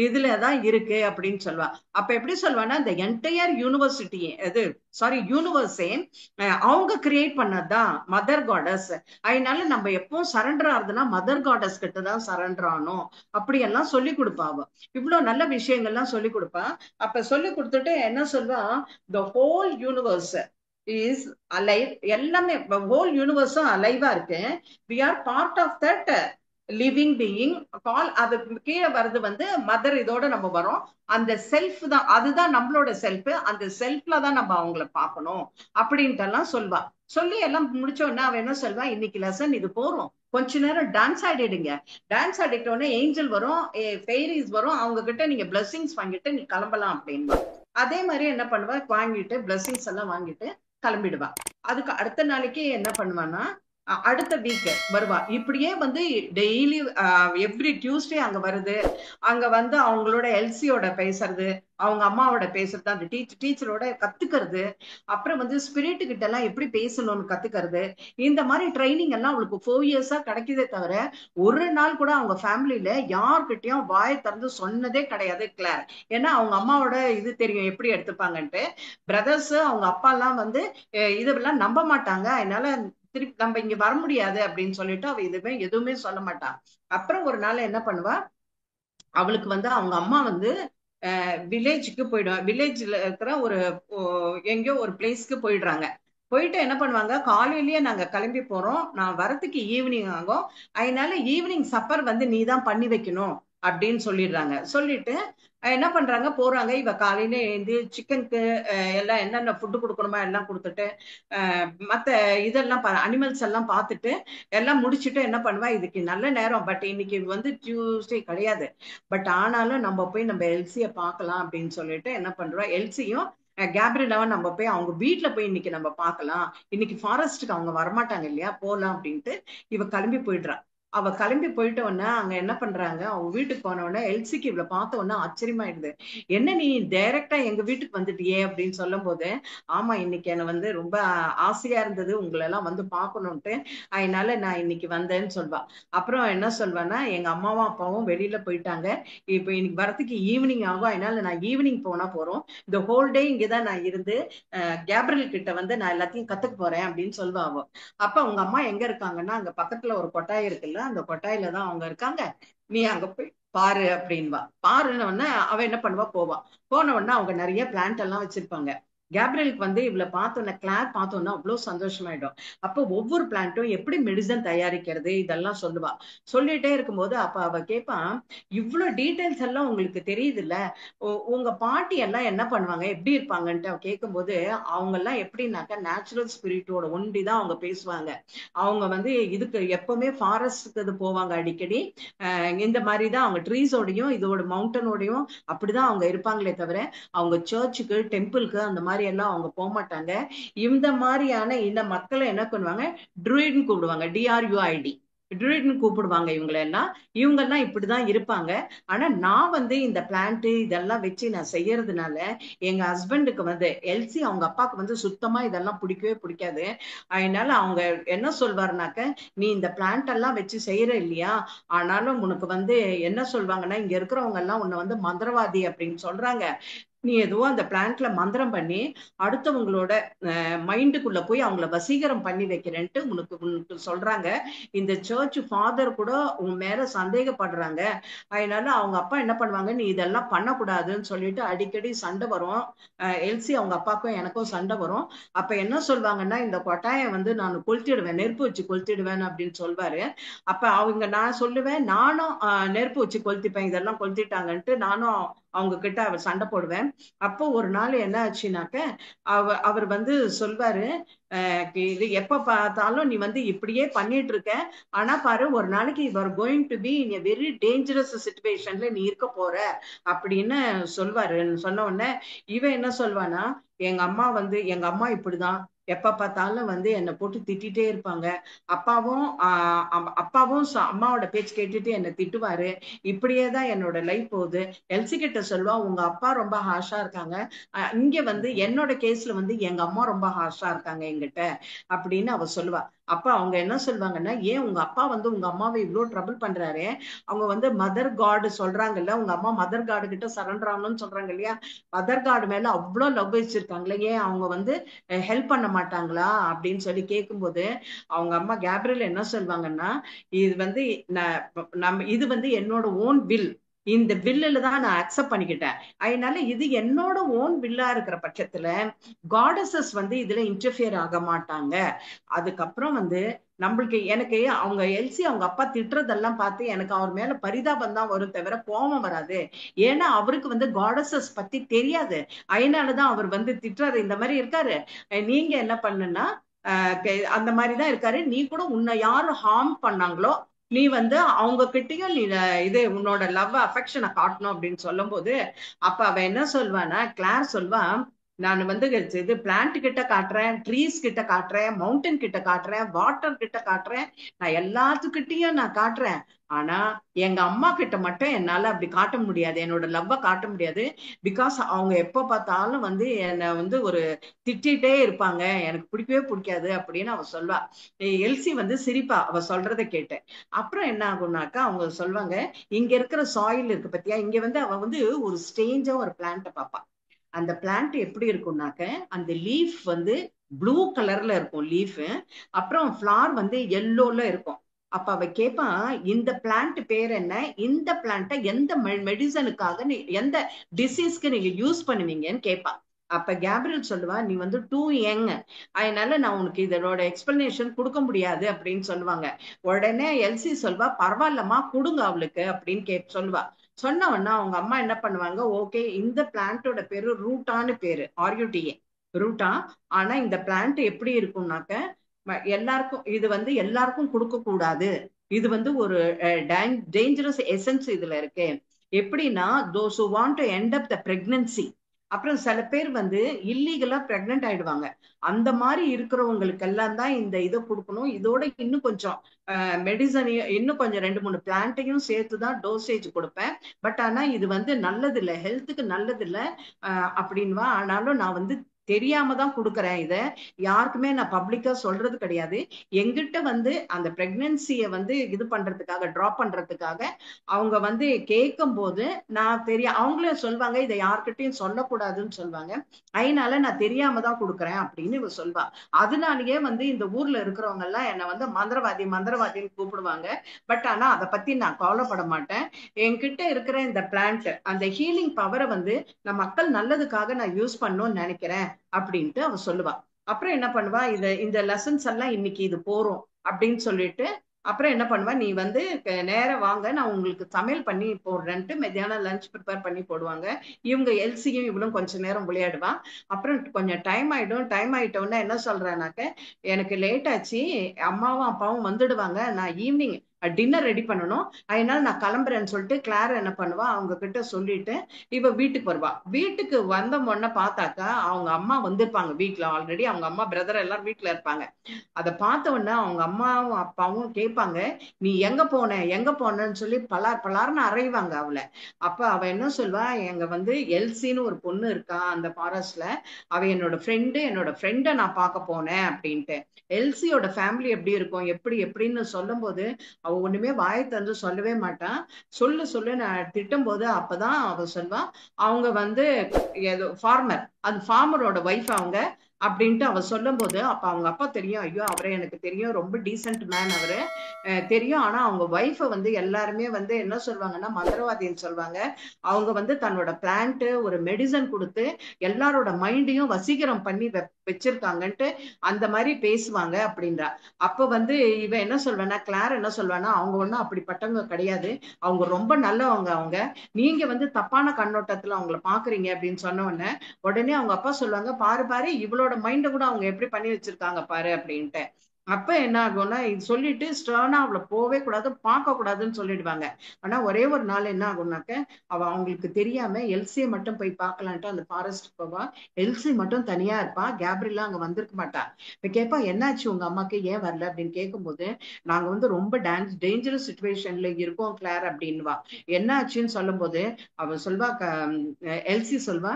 இதுலதான் இருக்கு அப்படின்னு சொல்லுவா. அப்ப எப்படி சொல்லுவானா, இந்த என்டையர் யூனிவர்சிட்டி இது சாரி யூனிவர்ஸே அவங்க கிரியேட் பண்ணதுதான் மதர் காடஸ். அதனால நம்ம எப்பவும் சரண்டர் ஆகுதுன்னா மதர் காடஸ் கிட்ட தான் சரண்டர் ஆகணும் அப்படியெல்லாம் சொல்லி கொடுப்பா. அவ இவ்வளவு நல்ல விஷயங்கள்லாம் சொல்லி கொடுப்பா. அப்ப சொல்லி கொடுத்துட்டு என்ன சொல்வா, the whole universe is alive, எல்லாமே ஹோல் யூனிவர்ஸும் அலைவா இருக்கு, we are part of that living being call. அது கீழே வர்றது வந்து மதர், இதோட நம்ம வரோம், அந்த செல்ஃப் தான், அதுதான் நம்மளோட செல்ஃப், அந்த செல்ஃப்ல தான் நம்ம அவங்கள பார்க்கணும் அப்படின்ட்டு எல்லாம் சொல்வா. சொல்லி எல்லாம் முடிச்ச உடனே அவன் என்ன சொல்வா, இன்னைக்கு லெசன் இது போறோம், கொஞ்ச நேரம் டான்ஸ் ஆடிடுங்க, டான்ஸ் ஆடிட்ட உடனே ஏஞ்சல் வரும், ஃபெய்ரிஸ் வரும், அவங்க கிட்ட நீங்க பிளெஸிங்ஸ் வாங்கிட்டு நீ கிளம்பலாம் அப்படின்பா. அதே மாதிரி என்ன பண்ணுவா, வாங்கிட்டு பிளெஸிங்ஸ் எல்லாம் வாங்கிட்டு கிளம்பிடுவா. அதுக்கு அடுத்த நாளைக்கு என்ன பண்ணுவான்னா, அடுத்த வீக் வருவா. இப்படியே வந்து டெய்லி எவ்ரி டியூஸ்டே அங்க வருது. அங்க வந்து அவங்களோட எல்சியோட பேசுறது, அவங்க அம்மாவோட பேசுறது, அந்த டீச்சரோட கத்துக்கிறது, அப்புறம் வந்து ஸ்பிரிட் கிட்ட எல்லாம் எப்படி பேசணும்னு கத்துக்கிறது. இந்த மாதிரி ட்ரைனிங் எல்லாம் அவளுக்கு 4 இயர்ஸா கிடைக்குதே தவிர ஒரு நாள் கூட அவங்க ஃபேமிலியில யார்கிட்டயும் வாய் திறந்து சொன்னதே கிடையாது கிளார். ஏன்னா அவங்க அம்மாவோட இது தெரியும் எப்படி எடுத்துப்பாங்கன்ட்டு. பிரதர்ஸ் அவங்க அப்பா எல்லாம் வந்து இதெல்லாம் நம்ப மாட்டாங்க, அதனால திருப்பி நம்ம இங்க வர முடியாது அப்படின்னு சொல்லிட்டு அவ எதுவுமே சொல்ல மாட்டா. அப்புறம் ஒரு நாள் என்ன பண்ணுவா, அவளுக்கு வந்து அவங்க அம்மா வந்து வில்லேஜுக்கு போயிடுவா. வில்லேஜ்ல இருக்கிற ஒரு எங்கேயோ ஒரு பிளேஸ்க்கு போயிடுறாங்க. போயிட்டு என்ன பண்ணுவாங்க, காலையிலேயே நாங்க கிளம்பி போறோம், நான் வரத்துக்கு ஈவினிங் ஆகும், அதனால ஈவினிங் சப்பர் வந்து நீ தான் பண்ணி வைக்கணும் அப்படின்னு சொல்லிடுறாங்க. சொல்லிட்டு என்ன பண்றாங்க, போறாங்க. இவ காலையில எழுந்து சிக்கனுக்கு எல்லாம் என்னென்ன ஃபுட்டு கொடுக்கணுமா எல்லாம் கொடுத்துட்டு மத்த இதெல்லாம் அனிமல்ஸ் எல்லாம் பார்த்துட்டு எல்லாம் முடிச்சுட்டு என்ன பண்ணுவா, இதுக்கு நல்ல நேரம், பட் இன்னைக்கு வந்து டியூஸ்டே கிடையாது, பட் ஆனாலும் நம்ம போய் நம்ம எல்சியை பார்க்கலாம் அப்படின்னு சொல்லிட்டு என்ன பண்றோம், எல்சியும் கேப்ரியலாவும் நம்ம போய் அவங்க வீட்டுல போய் இன்னைக்கு நம்ம பார்க்கலாம், இன்னைக்கு ஃபாரஸ்ட்டுக்கு அவங்க வரமாட்டாங்க இல்லையா, போலாம் அப்படின்ட்டு இவ கிளம்பி போயிடுறா. அவ கிளம்பி போயிட்ட உடனே அங்க என்ன பண்றாங்க, அவங்க வீட்டுக்கு போன உடனே எல்சிக்கு இவளை பார்த்த உடனே ஆச்சரியமாயிடுது. என்ன நீ டைரக்டா எங்க வீட்டுக்கு வந்துட்டியே அப்படின்னு சொல்லும் போது, ஆமா இன்னைக்கு என்ன வந்து ரொம்ப ஆசையா இருந்தது உங்களை எல்லாம் வந்து பார்க்கணும்ட்டு, அதனால நான் இன்னைக்கு வந்தேன்னு சொல்வா. அப்புறம் என்ன சொல்வான்னா, எங்க அம்மாவும் அப்பாவும் வெளியில போயிட்டாங்க, இப்ப இன்னைக்கு வரத்துக்கு ஈவினிங் ஆகும், அதனால நான் ஈவினிங் போனா போறோம், இந்த ஹோல் டே இங்கதான் நான் இருந்து கேப்ரியல் கிட்ட வந்து நான் எல்லாத்தையும் கத்துக்க போறேன் அப்படின்னு சொல்வா அவ. அப்ப உங்க அம்மா எங்க இருக்காங்கன்னா, அங்க பக்கத்துல ஒரு கொட்டாய் இருக்குல்ல, அந்த கொட்டாயில தான் அவங்க இருக்காங்க, நீ அங்க போய் பாரு அப்படின்பா. பாருன்னு உடனே அவ என்ன பண்ணுவா, போவா. போன உடனே அவங்க நிறைய பிளான்ட் எல்லாம் வச்சிருப்பாங்க. கேப்ரியலுக்கு வந்து இவளை பார்த்தோன்னா, கிளார் பார்த்தோன்னா அவ்வளவு சந்தோஷமாயிடும். அப்போ ஒவ்வொரு பிளான்ட்டும் எப்படி மெடிசன் தயாரிக்கிறது இதெல்லாம் சொல்லுவா. சொல்லிட்டே இருக்கும்போது அப்ப அவ கேட்பா, இவ்வளவு டீடைல்ஸ் எல்லாம் உங்களுக்கு தெரியுது இல்ல, உங்க பாட்டி எல்லாம் என்ன பண்ணுவாங்க, எப்படி இருப்பாங்கன்ட்டு அவ கேட்கும்போது, அவங்க எல்லாம் எப்படின்னாக்கா நேச்சுரல் ஸ்பிரிட்டோட ஒண்டிதான் அவங்க பேசுவாங்க. அவங்க வந்து இதுக்கு எப்பவுமே ஃபாரஸ்ட்க்கு இது போவாங்க அடிக்கடி. இந்த மாதிரிதான் அவங்க ட்ரீஸோடையும் இதோட மவுண்டனோடையும் அப்படிதான் அவங்க இருப்பாங்களே தவிர, அவங்க சர்ச்சுக்கு டெம்பிளுக்கு அந்த மாதிரி எல்லாம் அவங்க போக மாட்டாங்க. இந்த மாதிரியான இந்த மக்களை என்ன பண்ணுவாங்க, ட்ரூயிட்னு கூப்பிடுவாங்க, டிஆர்யூஐடி, ட்ரூயிட்னு கூப்பிடுவாங்க இவங்களை எல்லாம். இவங்க எல்லாம் இப்படிதான் இருப்பாங்க. ஆனா நான் வந்து இந்த பிளான்ட் இதெல்லாம் வச்சு நான் செய்யறதுனால எங்க ஹஸ்பண்டுக்கு வந்து எல்சி அவங்க அப்பாவுக்கு வந்து சுத்தமா இதெல்லாம் பிடிக்கவே பிடிக்காது. அதனால அவங்க என்ன சொல்வாருனாக்க, நீ இந்த பிளான்ட் எல்லாம் வச்சு செய்யற இல்லையா, ஆனாலும் உனக்கு வந்து என்ன சொல்வாங்கன்னா, இங்க இருக்கிறவங்க எல்லாம் உன்னை வந்து மந்திரவாதி அப்படின்னு சொல்றாங்க, நீ எதுவோ அந்த பிளான்ட்ல மந்திரம் பண்ணி அடுத்தவங்களோட மைண்டுக்குள்ள போய் அவங்கள வசீகரம் பண்ணி வைக்கிறேன்ட்டு உனக்கு உனக்கு சொல்றாங்க. இந்த சர்ச் ஃபாதர் கூட உன் மேல சந்தேகப்படுறாங்க. அதனால அவங்க அப்பா என்ன பண்ணுவாங்க, நீ இதெல்லாம் பண்ணக்கூடாதுன்னு சொல்லிட்டு அடிக்கடி சண்டை வரும். எல்சி அவங்க அப்பாவுக்கும் எனக்கும் சண்டை வரும். அப்ப என்ன சொல்வாங்கன்னா, இந்த கொட்டாயம் வந்து நான் கொளுத்திடுவேன், நெருப்பு வச்சு கொளுத்திடுவேன் அப்படின்னு சொல்வாரு. அப்ப அவங்க நான் சொல்லுவேன், நானும் நெருப்பு வச்சு கொளுத்திப்பேன், இதெல்லாம் கொளுத்திட்டாங்கன்ட்டு நானும் அவங்க கிட்ட அவர் சண்டை போடுவேன். அப்போ ஒரு நாள் என்ன ஆச்சுனாக்க, அவர் வந்து சொல்வாரு, இது எப்ப பார்த்தாலும் நீ வந்து இப்படியே பண்ணிட்டு இருக்க, ஆனா பாரு ஒரு நாளைக்கு you going to be in a very dangerous சிச்சுவேஷன்ல நீ இருக்க போற அப்படின்னு சொல்வாரு. சொன்ன உடனே இவன் என்ன சொல்வானா, எங்க அம்மா இப்படிதான் எப்ப பார்த்தாலும் வந்து என்னை போட்டு திட்டிகிட்டே இருப்பாங்க, அப்பாவும் அம்மாவோட பேச்சு கேட்டுட்டு என்னை திட்டுவாரு, இப்படியேதான் என்னோட லைஃப் போகுது. எல்சி கிட்ட சொல்வா, உங்க அப்பா ரொம்ப ஹார்ஷா இருக்காங்க, இங்க வந்து என்னோட கேஸ்ல வந்து எங்க அம்மா ரொம்ப ஹார்ஷா இருக்காங்க என்கிட்ட அப்படின்னு அவ சொல்லுவா. அப்ப அவங்க என்ன சொல்வாங்கன்னா, ஏன் உங்க அப்பா வந்து உங்க அம்மாவை இவ்வளவு ட்ரபிள் பண்றாரு, அவங்க வந்து மதர் காடு சொல்றாங்கல்ல, உங்க அம்மா மதர் காடு கிட்ட சரண்டர் ஆகணும்னு சொல்றாங்க இல்லையா, மதர் காடு மேல அவ்வளவு லவ் வச்சிருக்காங்களே, ஏன் அவங்க வந்து ஹெல்ப் பண்ண மாட்டாங்களா அப்படின்னு சொல்லி கேட்கும்போது, அவங்க அம்மா கேப்ரியல் என்ன சொல்வாங்கன்னா, இது வந்து இது வந்து என்னோட ஓன் வில், இந்த பில்லுல தான் நான் அக்செப்ட் பண்ணிக்கிட்டேன், அதனால இது என்னோட ஓன் பில்லா இருக்கிற பட்சத்துல காடஸஸ் வந்து இதுல இன்டர்ஃபியர் ஆக மாட்டாங்க. அதுக்கப்புறம் வந்து நம்மளுக்கு எனக்கு அவங்க எல்சி அவங்க அப்பா திட்டுறதெல்லாம் பார்த்து எனக்கு அவர் மேல பரிதாபம் தான் வரும் தவிர கோபம் வராது. ஏன்னா அவருக்கு வந்து காடஸஸ் பத்தி தெரியாது, அதனாலதான் அவர் வந்து திட்டுறாரு, இந்த மாதிரி இருக்காரு. நீங்க என்ன பண்ணுன்னா, அந்த மாதிரிதான் இருக்காரு, நீ கூட உன்னை யாரு ஹார்ம் பண்ணாங்களோ நீ வந்து அவங்க கிட்டயும் நீ இது உன்னோட லவ் அஃபெக்ஷனை காட்டணும் அப்படின்னு சொல்லும் போது, அப்ப அவ என்ன சொல்வானா, கிளார் சொல்வா, நான் வந்து இது பிளான்ட் கிட்ட காட்டுறேன், ட்ரீஸ் கிட்ட காட்டுறேன், மவுண்டன் கிட்ட காட்டுறேன், வாட்டர் கிட்ட காட்டுறேன், நான் எல்லாத்துக்கிட்டையும் நான் காட்டுறேன், ஆனா எங்க அம்மா கிட்ட மட்டும் என்னால அப்படி காட்ட முடியாது, என்னோட லவ்வ காட்ட முடியாது. பிகாஸ் அவங்க எப்ப பார்த்தாலும் வந்து என்னை வந்து ஒரு திட்டிகிட்டே இருப்பாங்க, எனக்கு பிடிக்கவே பிடிக்காது அப்படின்னு அவ சொல்வா. எல்சி வந்து சிரிப்பா அவ சொல்றதை கேட்டு. அப்புறம் என்ன ஆகும்னாக்கா, அவங்க சொல்வாங்க, இங்க இருக்கிற சாயில் இருக்கு பத்தியா, இங்க வந்து அவ வந்து ஒரு ஸ்டேஞ்சா ஒரு பிளான்ட பாப்பா. அந்த பிளான்ட் எப்படி இருக்கும்னாக்க, அந்த லீஃப் வந்து ப்ளூ கலர்ல இருக்கும் லீஃப், அப்புறம் ஃபிளார் வந்து எல்லோல இருக்கும். அப்ப அவ கேட்பா, இந்த பிளான்ட் பேர் என்ன, இந்த பிளான்ட்டை எந்த மெடிசனுக்காக எந்த டிசீஸ்க்கு நீங்க யூஸ் பண்ணுவீங்கன்னு கேட்பா. அப்ப கேப்ரியல் சொல்லுவா, நீ வந்து டூ யங், அதனால நான் உனக்கு இதோட எக்ஸ்பிளனேஷன் கொடுக்க முடியாது அப்படின்னு சொல்லுவாங்க. உடனே எல்சி சொல்வா, பரவாயில்லம்மா கொடுங்க அவளுக்கு அப்படின்னு சொல்லுவா. சொன்ன உடனே அவங்க அம்மா என்ன பண்ணுவாங்க, ஓகே இந்த பிளான்ட்டோட பேரு ரூட்டான்னு பேரு, RUTA, ரூட்டா. ஆனா இந்த பிளான்ட் எப்படி இருக்கும்னாக்க, எல்லாருக்கும் இது வந்து எல்லாருக்கும் கொடுக்க கூடாது, இது வந்து ஒரு டேஞ்சரஸ் எசன்ஸ் இதுல இருக்கு. எப்படின்னா, those who want to end up the pregnancy, அப்புறம் சில பேர் வந்து இல்லீகலா பிரெக்னென்ட் ஆயிடுவாங்க. அந்த மாதிரி இருக்கிறவங்களுக்கு எல்லாம் தான் இந்த இதை கொடுக்கணும். இதோட இன்னும் கொஞ்சம் மெடிசனையும் இன்னும் கொஞ்சம் 2-3 பிளான்ட்டையும் சேர்த்து தான் டோசேஜ் கொடுப்பேன். பட் ஆனா இது வந்து நல்லது இல்லை, ஹெல்த்துக்கு நல்லது இல்லை அப்படின்வா. ஆனாலும் நான் வந்து தெரியாம தான் கொடுக்குறேன். இதை யாருக்குமே நான் பப்ளிக்கா சொல்றது கிடையாது. எங்கிட்ட வந்து அந்த பிரெக்னன்சியை வந்து இது பண்றதுக்காக ட்ராப் பண்றதுக்காக அவங்க வந்து கேட்கும் போது நான் அவங்களே சொல்வாங்க இதை யார்கிட்டயும் சொல்லக்கூடாதுன்னு சொல்லுவாங்க. அதனால நான் தெரியாம தான் கொடுக்குறேன் அப்படின்னு இவ சொல்வா. அதனாலயே வந்து இந்த ஊர்ல இருக்கிறவங்க எல்லாம் என்னை வந்து மந்திரவாதி மந்திரவாதின்னு கூப்பிடுவாங்க. பட் ஆனா அதை பத்தி நான் கவலைப்பட மாட்டேன். என்கிட்ட இருக்கிற இந்த பிளான்ட் அந்த ஹீலிங் பவரை வந்து நான் மக்கள் நல்லதுக்காக நான் யூஸ் பண்ணணும்னு நினைக்கிறேன் அப்படின்ட்டு அவ சொல்லுவா. அப்புறம் என்ன பண்ணுவா, இந்த லெசன்ஸ் எல்லாம் இன்னைக்கு இது போறோம் அப்படின்னு சொல்லிட்டு அப்புறம் என்ன பண்ணுவா, நீ வந்து நேரம் வாங்க நான் உங்களுக்கு சமையல் பண்ணி போடுறேன்ட்டு மத்தியானம் லஞ்ச் ப்ரிப்பேர் பண்ணி போடுவாங்க. இவங்க எல்சியும் இவளும் கொஞ்ச நேரம் விளையாடுவான். அப்புறம் கொஞ்சம் டைம் ஆயிடும். டைம் ஆயிட்டோன்னா என்ன சொல்றேனாக்க, எனக்கு லேட் ஆச்சு, அம்மாவும் அப்பாவும் வந்துடுவாங்க, நான் ஈவினிங் டின்னர் ரெடி பண்ணணும், அதனால நான் கிளம்புறேன்னு சொல்லிட்டு கிளார் என்ன பண்ணுவா, அவங்க கிட்ட சொல்லிட்டு இவ வீட்டுக்கு வருவா. வீட்டுக்கு வந்த உடனே பார்த்தாக்கா அவங்க அம்மா வந்திருப்பாங்க வீட்டுல. ஆல்ரெடி அவங்க அம்மா பிரதர் எல்லாரும் வீட்டுல இருப்பாங்க. அதை பார்த்த உடனே அவங்க அம்மாவும் அப்பாவும் கேட்பாங்க, நீ எங்க போன எங்க போனன்னு சொல்லி பலார் பலார்னு அறைவாங்க அவளை. அப்ப அவ என்ன சொல்வா, எங்க வந்து எல்சின்னு ஒரு பொண்ணு இருக்கா அந்த ஃபாரஸ்ட்ல, அவ என்னோட ஃப்ரெண்டை நான் பார்க்க போனேன் அப்படின்ட்டு. எல்சியோட ஃபேமிலி எப்படி இருக்கும் எப்படி எப்படின்னு சொல்லும் போது அவ ஒண்ணுமே வாயை தந்து சொல்லவே மாட்டான். சொல்லு நான் திட்டும் போது அப்பதான் அவ சொல்வா, அவங்க வந்து ஏதோ ஃபார்மர், அது ஃபார்மரோட ஒய்ஃப் அவங்க அப்படின்ட்டு அவ சொல்லும் போது அப்ப அவங்க அப்பா தெரியும், ஐயோ அவரை எனக்கு தெரியும், ரொம்ப டீசென்ட் மேன் அவரு தெரியும். ஆனா அவங்க ஒய்ஃபை வந்து எல்லாருமே வந்து என்ன சொல்லுவாங்கன்னா மந்திரவாதின்னு சொல்லுவாங்க. அவங்க வந்து தன்னோட பிளான்ட் ஒரு மெடிசன் கொடுத்து எல்லாரோட மைண்டையும் வசீகரம் பண்ணி வச்சிருக்காங்கன்ட்டு அந்த மாதிரி பேசுவாங்க அப்படின்றா. அப்ப வந்து இவ என்ன சொல்வேன்னா, கிளார் என்ன சொல்வானா, அவங்க ஒண்ணும் அப்படிப்பட்டவங்க கிடையாது, அவங்க ரொம்ப நல்லவங்க, அவங்க நீங்க வந்து தப்பான கண்ணோட்டத்துல அவங்கள பாக்குறீங்க அப்படின்னு சொன்ன உடனே அவங்க அப்பா சொல்லுவாங்க, பாரு பாரு இவளோட மைண்ட கூட அவங்க எப்படி பண்ணி வச்சிருக்காங்க பாரு அப்படின்ட்டு. அப்ப என்ன ஆகும்னா, இது சொல்லிட்டு ஸ்டர்னா அவளை போவே கூடாது பார்க்க கூடாதுன்னு சொல்லிடுவாங்க. ஆனா ஒரே ஒரு நாள் என்ன ஆகும்னாக்க, அவங்களுக்கு தெரியாம எல்சியை மட்டும் போய் பார்க்கலான்ட்டு அந்த ஃபாரஸ்ட் போவா. எல்சி மட்டும் தனியா இருப்பா, கேப்ரிலாம் அங்க வந்திருக்க மாட்டா. இப்ப கேட்பா, என்னாச்சு உங்க அம்மாக்கு ஏன் வரல அப்படின்னு கேட்கும்போது, நாங்க வந்து ரொம்ப டேஞ்சரஸ் சுச்சுவேஷன்ல இருக்கோம் கிளார் அப்படின்வா. என்ன ஆச்சுன்னு சொல்லும் போது அவ சொல்வா, எல்சி சொல்வா,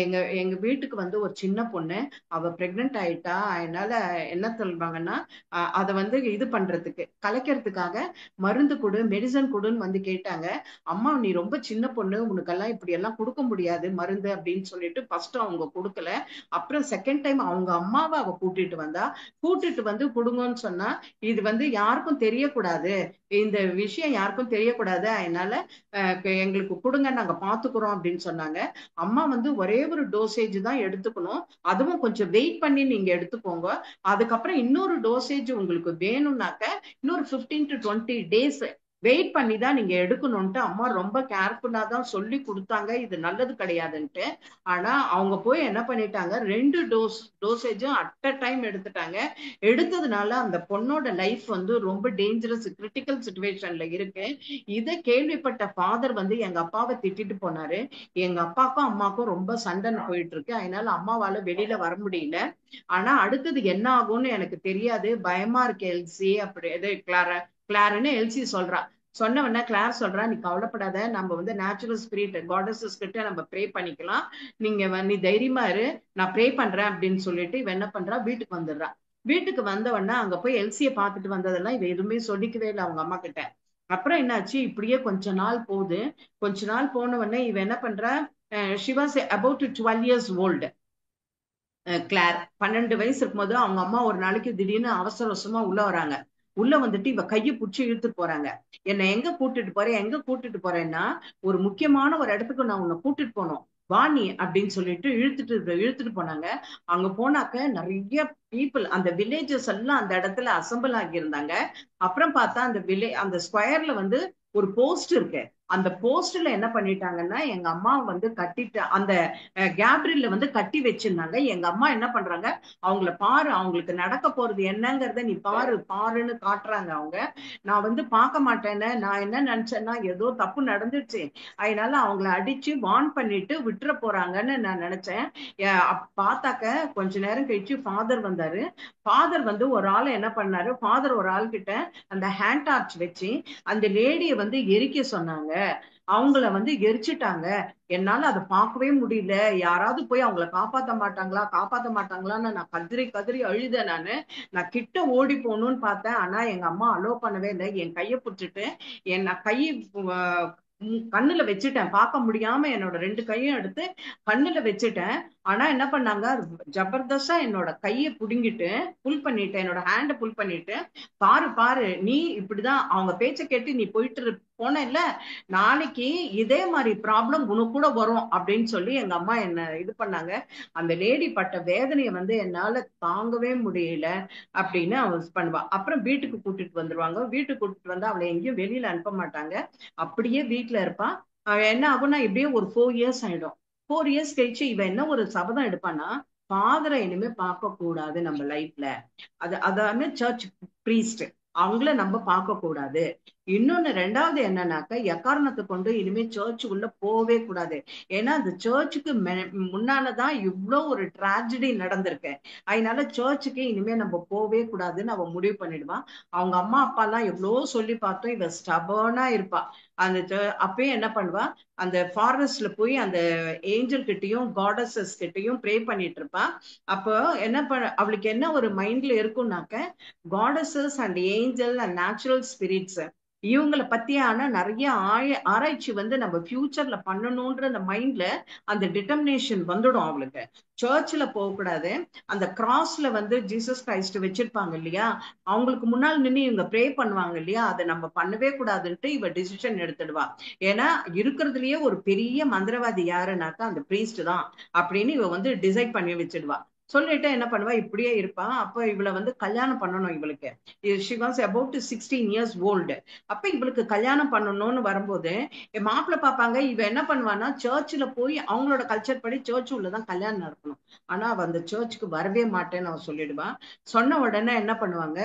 எங்க எங்க வீட்டுக்கு வந்து ஒரு சின்ன பொண்ணு, அவ பிரெக்னென்ட் ஆயிட்டா, அதனால என்ன சொல்றாங்கன்னா அதை வந்து இது பண்றதுக்கு கலைக்கிறதுக்காக மருந்து கொடு மெடிசன் கொடுன்னு வந்து கேட்டாங்க. அம்மா நீ ரொம்ப சின்ன பொண்ணு, உனக்கெல்லாம் இப்படி எல்லாம் கொடுக்க முடியாது மருந்து அப்படின்னு சொல்லிட்டு ஃபர்ஸ்ட் அவங்க கொடுக்கல. அப்புறம் செகண்ட் டைம் அவங்க அம்மாவை அவ கூட்டிட்டு வந்து கொடுங்கன்னு சொன்னா, இது வந்து யாருக்கும் தெரியக்கூடாது, இந்த விஷயம் யாருக்கும் தெரியக்கூடாது, அதனால எங்களுக்கு கொடுங்க நாங்க பாத்துக்கிறோம் அப்படின்னு சொன்னாங்க. அம்மா வந்து ஒரே ஒரு டோசேஜ் தான் எடுத்துக்கணும், அதுவும் கொஞ்சம் வெயிட் பண்ணி நீங்க எடுத்துக்கோங்க, அதுக்கப்புறம் இன்னொரு டோசேஜ் உங்களுக்கு வேணும்னாக்க இன்னொரு 15 to 20 days வெயிட் பண்ணி தான் நீங்க எடுக்கணும்ட்டு அம்மா ரொம்ப கேர்ஃபுல்லா தான் சொல்லி கொடுத்தாங்க, இது நல்லது கிடையாதுன்ட்டு. ஆனா அவங்க போய் என்ன பண்ணிட்டாங்க, 2 டோசேஜும் அட் அ டைம் எடுத்துட்டாங்க. எடுத்ததுனால அந்த பொண்ணோட லைஃப் வந்து ரொம்ப டேஞ்சரஸ் கிரிட்டிக்கல் சுச்சுவேஷன்ல இருக்கு. இதை கேள்விப்பட்ட ஃபாதர் வந்து எங்க அப்பாவை திட்டிட்டு போனாரு. எங்க அப்பாக்கும் அம்மாக்கும் ரொம்ப சண்டைன்னு போயிட்டு இருக்கு, அதனால அம்மாவால வெளியில வர முடியல. ஆனா அடுத்தது என்ன ஆகும்னு எனக்கு தெரியாது, பயமா இருக்கு எல்சி அப்படி எது கிளாருன்னு எல்சி சொல்றா. சொன்னவன கிளார் சொல்றா, நீ கவலைப்படாத, நம்ம வந்து நேச்சுரல் ஸ்பிரிட் காடஸஸ் கிட்ட நம்ம ப்ரே பண்ணிக்கலாம், நீ தைரியமா இரு, நான் ப்ரே பண்றேன் அப்படின்னு சொல்லிட்டு இவ என்ன பண்றா, வீட்டுக்கு வந்துடுறா. வீட்டுக்கு வந்த உடனே அங்க போய் எல்சியை பார்த்துட்டு வந்ததெல்லாம் இவ எதுவுமே சொல்லிக்கவே இல்லை அவங்க அம்மா கிட்ட. அப்புறம் என்னாச்சு, இப்படியே கொஞ்ச நாள் போகுது. கொஞ்ச நாள் போன உடனே இவ என்ன பண்றா, she was about 12 years old. கிளார் 12 வயசு இருக்கும்போது அவங்க அம்மா ஒரு நாளைக்கு திடீர்னு அவசர அவசரமா உள்ள வராங்க. உள்ள வந்துட்டு இவ கையை புடிச்சு இழுத்துட்டு போறாங்க. என்னை எங்க கூட்டிட்டு போறேன்னா, ஒரு முக்கியமான ஒரு இடத்துக்கு நான் உன்னை கூட்டிட்டு போனோம், வாணி அப்படின்னு சொல்லிட்டு இழுத்துட்டு போனாங்க. அங்க போனாக்க நிறைய பீப்புள், அந்த வில்லேஜஸ் எல்லாம் அந்த இடத்துல அசம்பிள் ஆகி இருந்தாங்க. அப்புறம் பார்த்தா அந்த ஸ்கொயர்ல வந்து ஒரு போஸ்ட் இருக்கு. அந்த போஸ்ட்ல என்ன பண்ணிட்டாங்கன்னா எங்க அம்மா வந்து கட்டிட்டு அந்த கேப்ரில்ல வந்து கட்டி வச்சிருந்தாங்க. எங்க அம்மா என்ன பண்றாங்க, அவங்கள பாரு, அவங்களுக்கு நடக்க போறது என்னங்கறத நீ பாரு பாருன்னு காட்டுறாங்க அவங்க. நான் வந்து பார்க்க மாட்டேன்னு நான் என்ன நினைச்சேன்னா ஏதோ தப்பு நடந்துச்சு, அதனால அவங்கள அடிச்சு வார்ன் பண்ணிட்டு விட்டுற போறாங்கன்னு நான் நினைச்சேன். பார்த்தாக்க கொஞ்ச நேரம் கழிச்சு ஃபாதர் வந்தாரு. ஃபாதர் வந்து ஒரு ஆள் என்ன பண்ணாரு, ஃபாதர் ஒரு ஆள் கிட்ட அந்த ஹேண்ட் டார்ச் வச்சு அந்த லேடிய வந்து எரிக்க சொன்னாங்க. அவங்கள வந்து எரிச்சிட்டாங்க. என்னால அதை பார்க்கவே முடியல. யாராவது போய் அவங்கள காப்பாத்த மாட்டாங்களா காப்பாத்த மாட்டாங்களான்னு நான் கதறி கதறி அழுத. நான் கிட்ட ஓடி போகணும்னு பார்த்தேன். ஆனா எங்க அம்மா அலோ பண்ணவே இல்லை. என் கையை பிடிச்சிட்டு என் கை கண்ணுல வச்சுட்டேன். பார்க்க முடியாம என்னோட 2 கையும் எடுத்து கண்ணுல வச்சுட்டேன். ஆனா என்ன பண்ணாங்க, ஜபர்தஸ்தா என்னோட கையை புடுங்கிட்டு புல் பண்ணிட்டு, என்னோட ஹேண்ட புல் பண்ணிட்டு, பாரு பாரு நீ இப்படிதான் அவங்க பேச்ச கேட்டு நீ போயிட்டு போன இல்ல, நாளைக்கு இதே மாதிரி ப்ராப்ளம் உனக்கு கூட வரும் அப்படின்னு சொல்லி எங்க அம்மா என்ன இது பண்ணாங்க. அந்த லேடி பட்ட வேதனையை வந்து என்னால தாங்கவே முடியல அப்படின்னு அவ பண்ணுவா. அப்புறம் வீட்டுக்கு கூட்டிட்டு வந்துருவாங்க. வீட்டுக்கு கூட்டிட்டு வந்து அவளை எங்கேயும் வெளியில அனுப்ப மாட்டாங்க. அப்படியே வீட்டுல இருப்பா. என்ன ஆகும்னா இப்படியே ஒரு 4 இயர்ஸ் ஆயிடும். 4 இயர்ஸ் கழிச்சு இவ என்ன ஒரு சபதம் எடுப்பான்னா, ஃபாதரை இனிமே பார்க்க கூடாது நம்ம லைஃப்ல. அதாவது சர்ச் பிரீஸ்ட் அவங்கள நம்ம பார்க்க கூடாது. இன்னொன்னு 2வது என்னன்னாக்க, எக்காரணத்தை கொண்டு இனிமே சர்ச் உள்ள போவே கூடாது. ஏன்னா அந்த சர்ச்சுக்கு முன்னாலதான் இவ்வளவு ஒரு டிராஜடி நடந்திருக்கு. அதனால சர்ச்சுக்கு இனிமே நம்ம போவே கூடாதுன்னு அவ முடிவு பண்ணிடுவான். அவங்க அம்மா அப்பா எல்லாம் எவ்வளவு சொல்லி பார்த்தோம், இவ ஸ்டபர்னா இருப்பா. அந்த அப்பயும் என்ன பண்ணுவா, அந்த ஃபாரஸ்ட்ல போய் அந்த ஏஞ்சல் கிட்டையும் காடஸஸ் கிட்டையும் ப்ரே பண்ணிட்டு இருப்பா. அப்போ என்ன அவளுக்கு என்ன ஒரு மைண்ட்ல இருக்கும்னாக்க, goddesses and angel and natural spirits இவங்களை பத்தியான நிறைய ஆராய்ச்சி வந்து நம்ம ஃபியூச்சர்ல பண்ணணும்ன்ற அந்த மைண்ட்ல அந்த டிட்டர்மினேஷன் வந்துடும் அவளுக்கு. சர்ச்ல போகக்கூடாது. அந்த கிராஸ்ல வந்து ஜீசஸ் கிரைஸ்ட் வச்சிருப்பாங்க இல்லையா, அவங்களுக்கு முன்னால் நின்று இவங்க ப்ரே பண்ணுவாங்க இல்லையா, அதை நம்ம பண்ணவே கூடாதுன்ட்டு இவ டிசிஷன் எடுத்துடுவா. ஏன்னா இருக்கிறதுலயே ஒரு பெரிய மந்திரவாதி யாருன்னாக்கா அந்த பிரீஸ்ட் தான் அப்படின்னு இவ வந்து டிசைட் பண்ணி வச்சிடுவா. சொல்லிட்டு என்ன பண்ணுவா, இப்படியே இருப்பா. அப்ப இவளை வந்து கல்யாணம் பண்ணணும் இவளுக்கு. she was about 16 years old. அப்ப இவளுக்கு கல்யாணம் பண்ணணும்னு வரும்போது மாப்பிள்ள பாப்பாங்க. இவ என்ன பண்ணுவான்னா, சர்ச்சில் போய் அவங்களோட கல்ச்சர் படி சர்ச் உள்ளதான் கல்யாணம் நடக்கணும். ஆனா அவ அந்த சர்ச்சுக்கு வரவே மாட்டேன்னு அவ சொல்லிடுவான். சொன்ன உடனே என்ன பண்ணுவாங்க,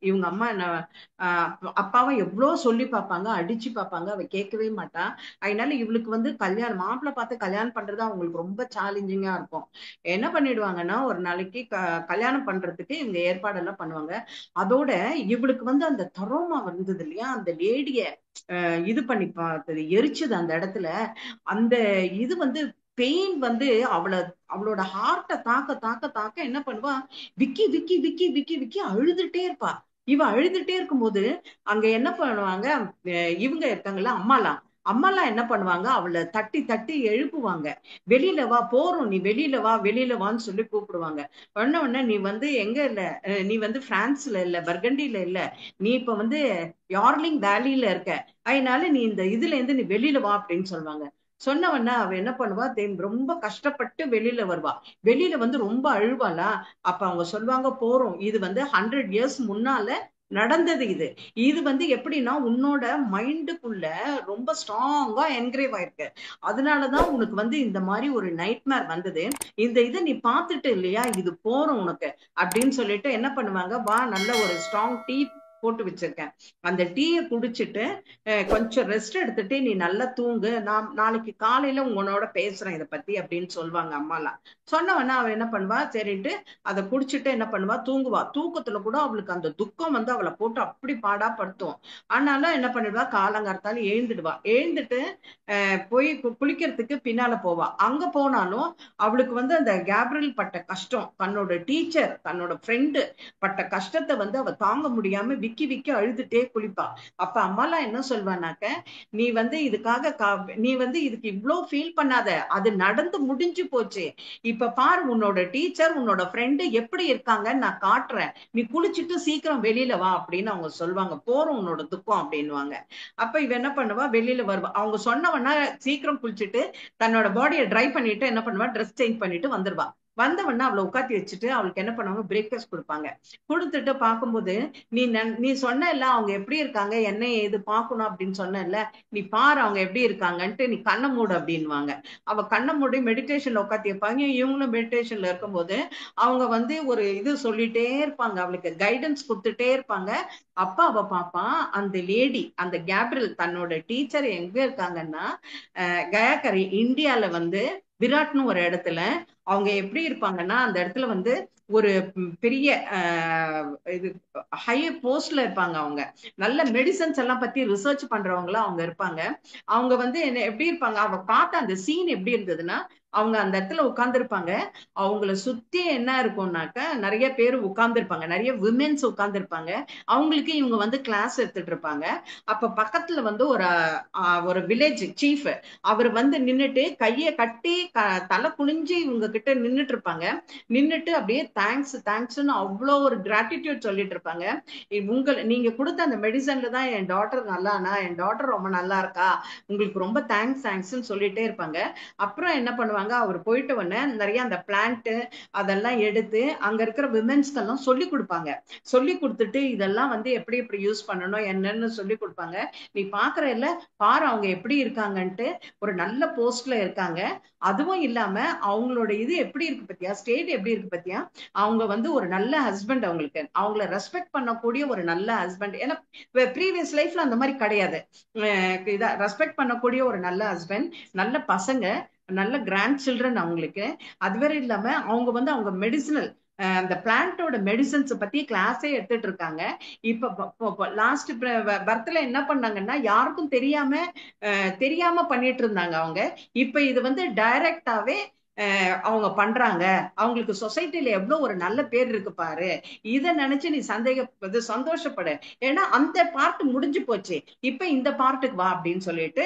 இவங்க அம்மா என்ன அப்பாவை எவ்வளவு சொல்லி பார்ப்பாங்க, அடிச்சு பார்ப்பாங்க, அவ கேட்கவே மாட்டா. அதனால இவளுக்கு வந்து கல்யாணம் மாப்பிள்ள பார்த்து கல்யாணம் பண்றது அவங்களுக்கு ரொம்ப சேலஞ்சிங்கா இருக்கும். என்ன பண்ணிடுவாங்கன்னா, ஒரு நாளைக்கு கல்யாணம் பண்றதுக்கு இவங்க ஏற்பாடெல்லாம் பண்ணுவாங்க. அதோட இவளுக்கு வந்து அந்த தரோமா வந்தது இல்லையா, அந்த லேடிய இது பண்ணி பார்த்தது, எரிச்சது அந்த இடத்துல. அந்த இது வந்து பெயின் வந்து அவளோட ஹார்ட்டை தாக்க தாக்க தாக்க என்ன பண்ணுவா, விக்கி விக்கி விக்கி விக்கி விக்கி அழுதுட்டே இருப்பா. இவ அழுதுட்டே இருக்கும்போது அங்க என்ன பண்ணுவாங்க, இவங்க இருக்காங்கல்ல அம்மாலாம் என்ன பண்ணுவாங்க, அவளை தட்டி தட்டி எழுப்புவாங்க. வெளியில வா போறோம், நீ வெளியில வா வெளியில வான்னு சொல்லி கூப்பிடுவாங்க. உடனே நீ வந்து எங்க இல்ல, நீ வந்து பிரான்ஸ்ல இல்ல, பர்கண்டில இல்ல, நீ இப்ப வந்து யார்லிங் வேலியில இருக்க, அதனால நீ இந்த இதுல இருந்து நீ வெளியில வா அப்படின்னு சொல்லுவாங்க. சொன்னவன அவ என்ன பண்ணுவா, ரொம்ப கஷ்டப்பட்டு வெளியில வருவா. வெளியில வந்து ரொம்ப அழுவாளா. அப்ப அவங்க சொல்லுவாங்க, போறோம், இது வந்து 100 இயர்ஸ் முன்னால நடந்தது. இது இது வந்து எப்படின்னா உன்னோட மைண்டுக்குள்ள ரொம்ப ஸ்ட்ராங்கா என்கிரேவ் ஆயிருக்கு. அதனாலதான் உனக்கு வந்து இந்த மாதிரி ஒரு நைட்மேர் வந்தது. இந்த இதை நீ பார்த்துட்டு இல்லையா, இது போறோம் உனக்கு அப்படின்னு சொல்லிட்டு என்ன பண்ணுவாங்க, வா நல்ல ஒரு ஸ்ட்ராங் டீ போட்டு வச்சிருக்கேன், அந்த டீயை குடிச்சிட்டு கொஞ்சம் ரெஸ்ட் எடுத்துட்டு நீ நல்லா தூங்கு, நான் நாளைக்கு காலையில உங்களோட பேசுறேன் இதை பத்தி அப்படின்னு சொல்லுவாங்க அம்மாலாம். சொன்னவனா அவ என்ன பண்ணுவா, சரின்ட்டு அதை குடிச்சிட்டு என்ன பண்ணுவா, தூங்குவா. தூக்கத்துல கூட அவளுக்கு அந்த துக்கம் வந்து அவளை போட்டு அப்படி பாடா படுத்தும். ஆனாலும் என்ன பண்ணிடுவா, காலங்கார்த்தால எழுந்துடுவா. எழுந்துட்டு போய் குளிக்கிறதுக்கு பின்னால போவா. அங்க போனாலும் அவளுக்கு வந்து அந்த கேப்ரியல் பட்ட கஷ்டம், தன்னோட டீச்சர் தன்னோட ஃப்ரெண்டு பட்ட கஷ்டத்தை வந்து அவ தாங்க முடியாம விக்கி விக்கி அழுதுட்டே குளிப்பா. அப்ப அம்மாலாம் என்ன சொல்வானாக்க, நீ வந்து இதுக்காக நீ வந்து இதுக்கு இவ்வளவு ஃபீல் பண்ணாத, அது நடந்து முடிஞ்சு போச்சு. இப்ப பாரு, உன்னோட டீச்சர் உன்னோட ஃப்ரெண்டு எப்படி இருக்காங்கன்னு நான் காட்டுறேன், நீ குளிச்சுட்டு சீக்கிரம் வெளியில வா அப்படின்னு அவங்க சொல்லுவாங்க. போறோம் உன்னோட துக்கம் அப்படின்னுவாங்க. அப்ப இவ என்ன பண்ணுவா, வெளியில வருவா. அவங்க சொன்னவனா சீக்கிரம் குளிச்சுட்டு தன்னோட பாடியை ட்ரை பண்ணிட்டு என்ன பண்ணுவா, ட்ரெஸ் சேஞ்ச் பண்ணிட்டு வந்துருவா. வந்தவொடனே அவளை உட்காத்தி வச்சுட்டு அவளுக்கு என்ன பண்ணுவாங்க, பிரேக்ஃபாஸ்ட் கொடுப்பாங்க. கொடுத்துட்டு பார்க்கும்போது, நீ சொன்ன இல்ல அவங்க எப்படி இருக்காங்க, என்ன ஏது பார்க்கணும் அப்படின்னு சொன்ன இல்ல, நீ பாரு அவங்க எப்படி இருக்காங்கன்ட்டு, நீ கண்ணை மூடு அப்படின்வாங்க. அவ கண்ணை மூடி மெடிடேஷன்ல உட்காத்தி வைப்பாங்க. இவங்களும் மெடிடேஷன்ல இருக்கும்போது அவங்க வந்து ஒரு இது சொல்லிட்டே இருப்பாங்க, அவளுக்கு கைடன்ஸ் கொடுத்துட்டே இருப்பாங்க. அப்ப அவ பாப்பா அந்த லேடி, அந்த கேப்ரியல் தன்னோட டீச்சர் எங்க இருக்காங்கன்னா கயாக்கரி இந்தியால வந்து விராட்னு ஒரு இடத்துல அவங்க எப்படி இருப்பாங்கன்னா, அந்த இடத்துல வந்து ஒரு பெரிய இது ஹை போஸ்ட்ல இருப்பாங்க. அவங்க நல்ல மெடிசன்ஸ் எல்லாம் பத்தி ரிசர்ச் பண்றவங்களா அவங்க இருப்பாங்க. அவங்க வந்து என்ன எப்படி இருப்பாங்க, அவ பார்த்த அந்த சீன் எப்படி இருந்ததுன்னா, அவங்க அந்த இடத்துல உட்கார்ந்து இருப்பாங்க. அவங்கள சுத்தி என்ன இருக்கும்னாக்க நிறைய பேர் உட்கார்ந்து இருப்பாங்க, நிறைய விமென்ஸ் உட்கார்ந்து இருப்பாங்க. அவங்களுக்கு இவங்க வந்து கிளாஸ் எடுத்துட்டு இருப்பாங்க. அப்ப பக்கத்துல வந்து ஒரு வில்லேஜ் சீஃப் அவர் வந்து நின்னுட்டு கைய கட்டி தலை குனிஞ்சு இவங்க கிட்ட நின்னுட்டு இருப்பாங்க. நின்னுட்டு அப்படியே தேங்க்ஸ் தேங்க்ஸ்ன்னு அவ்வளோ ஒரு கிராட்டிடியூட் சொல்லிட்டு இருப்பாங்க. நீங்க கொடுத்த அந்த மெடிசன்ல தான் என் டாட்டர் நல்லானா, என் டாட்டர் ரொம்ப நல்லா இருக்கா, உங்களுக்கு ரொம்ப தேங்க்ஸ் தேங்க்ஸ்ன்னு சொல்லிட்டே இருப்பாங்க. அப்புறம் என்ன பண்ணுவாங்க, அவர் போயிட்டு உடனே நிறைய அந்த பிளான்ட் அதெல்லாம் எடுத்து அங்க இருக்கிற விமென்ஸ்க்கெல்லாம் சொல்லி கொடுப்பாங்க. சொல்லி கொடுத்துட்டு இதெல்லாம் வந்து எப்படி எப்படி யூஸ் பண்ணணும் என்னன்னு சொல்லி கொடுப்பாங்க. நீ பாக்குற இல்ல, பாரு அவங்க எப்படி இருக்காங்கன்ட்டு, ஒரு நல்ல போஸ்ட்ல இருக்காங்க. அதுவும் இல்லாம அவங்களோட இது எப்படி இருக்கு பத்தியா, ஸ்டேட் எப்படி இருக்கு பத்தியா, அவங்க வந்து ஒரு நல்ல ஹஸ்பண்ட், அவங்களுக்கு அவங்கள ரெஸ்பெக்ட் பண்ணக்கூடிய ஒரு நல்ல ஹஸ்பண்ட். ஏன்னா ப்ரீவியஸ் லைஃப்ல அந்த மாதிரி கிடையாது. இதை ரெஸ்பெக்ட் பண்ணக்கூடிய ஒரு நல்ல ஹஸ்பண்ட், நல்ல பசங்க, நல்ல கிராண்ட் சில்ட்ரன் அவங்களுக்கு. அது வேற இல்லாம அவங்க வந்து அவங்க மெடிசினல் அந்த பிளான்ட்டோட மெடிசன்ஸ் பத்தி கிளாஸே எடுத்துட்டு இருக்காங்க. இப்ப லாஸ்ட் பர்த்ல என்ன பண்ணாங்கன்னா, யாருக்கும் தெரியாம பண்ணிட்டு இருந்தாங்க அவங்க. இப்ப இது வந்து டைரக்டாவே அவங்க பண்றாங்க. அவங்களுக்கு சொசைட்டில எவ்வளவு ஒரு நல்ல பேர் இருக்கு பாரு, இத நினைச்சு நீ சந்தோஷப்படு. ஏன்னா அந்த பார்ட் முடிஞ்சு போச்சு, இப்ப இந்த பார்ட்டுக்கு வா அப்படின்னு சொல்லிட்டு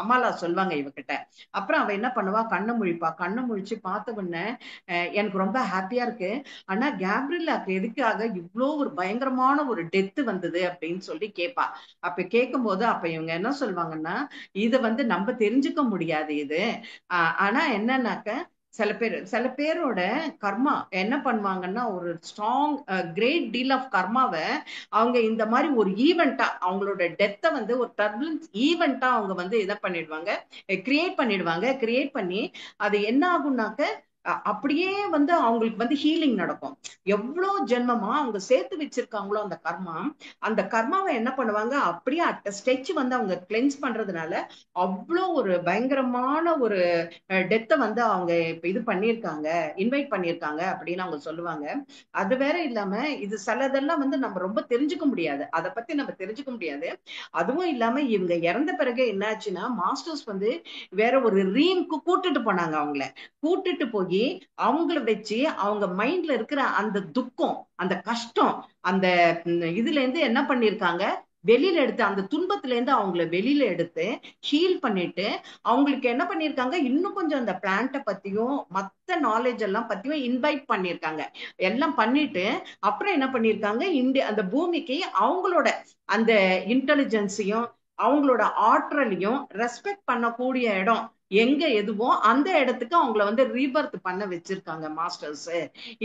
அம்மாலா சொல்லுவாங்க இவகிட்ட. அப்புறம் அவ என்ன பண்ணுவா, கண்ணை முழிப்பா. கண்ணை முழிச்சு பார்த்த உடனே எனக்கு ரொம்ப ஹாப்பியா இருக்கு, ஆனா கேப்ரியலாக்கு எதுக்காக இவ்வளோ ஒரு பயங்கரமான ஒரு டெத்து வந்தது அப்படின்னு சொல்லி கேட்பா. அப்ப கேட்கும் போது அப்ப இவங்க என்ன சொல்லுவாங்கன்னா, இத வந்து நம்ம தெரிஞ்சுக்க முடியாது இது. ஆனா என்னன்னாக்க சில பேரோட கர்மா என்ன பண்ணுவாங்கன்னா, ஒரு ஸ்ட்ராங் கிரேட் டீல் ஆஃப் கர்மாவை அவங்க இந்த மாதிரி ஒரு ஈவெண்டா, அவங்களோட டெத்தை வந்து ஒரு டர்புலன்ஸ் ஈவெண்டா அவங்க வந்து இதை பண்ணிடுவாங்க, கிரியேட் பண்ணிடுவாங்க. கிரியேட் பண்ணி அது என்ன ஆகும்னாக்க அப்படியே வந்து அவங்களுக்கு வந்து ஹீலிங் நடக்கும். எவ்வளவு ஜென்மமா அவங்க சேர்த்து வச்சிருக்காங்களோ அந்த கர்மா, அந்த கர்மாவை என்ன பண்ணுவாங்க, அப்படியே அட் ஸ்டெச் வந்து அவங்க கிளென்ஸ் பண்றதுனால அவ்வளோ ஒரு பயங்கரமான ஒரு டெத்தை வந்து அவங்க இப்ப இது பண்ணியிருக்காங்க, இன்வைட் பண்ணியிருக்காங்க அப்படின்னு அவங்க சொல்லுவாங்க. அது வேற இல்லாம இது சிலதெல்லாம் வந்து நம்ம ரொம்ப தெரிஞ்சுக்க முடியாது, அதை பத்தி நம்ம தெரிஞ்சுக்க முடியாது. அதுவும் இல்லாம இவங்க இறந்த பிறகு என்னாச்சுன்னா, மாஸ்டர்ஸ் வந்து வேற ஒரு ரீம்க்கு கூட்டிட்டு போனாங்க. அவங்கள கூட்டிட்டு போய் அவங்கள வச்சு அவங்க மைண்ட்ல இருக்கிற அந்த துக்கம், அந்த கஷ்டம், அந்த இதுல இருந்து என்ன பண்ணிருக்காங்க, வெளியில எடுத்து, அந்த துன்பத்துல இருந்து அவங்கள வெளியில எடுத்து ஹீல் பண்ணிட்டு அவங்களுக்கு என்ன பண்ணிருக்காங்க, இன்னும் கொஞ்சம் அந்த பிளான்ட்டை பத்தியும் மத்த நாலேஜ் எல்லாம் பத்தியும் இன்வைட் பண்ணிருக்காங்க. எல்லாம் பண்ணிட்டு அப்புறம் என்ன பண்ணிருக்காங்க, அந்த பூமிக்கு அவங்களோட அந்த இன்டெலிஜென்ஸையும் அவங்களோட ஆற்றலையும் ரெஸ்பெக்ட் பண்ணக்கூடிய இடம் எங்க எதுவோ அந்த இடத்துக்கு அவங்கள வந்து ரீபர்த் பண்ண வச்சிருக்காங்க மாஸ்டர்ஸ்.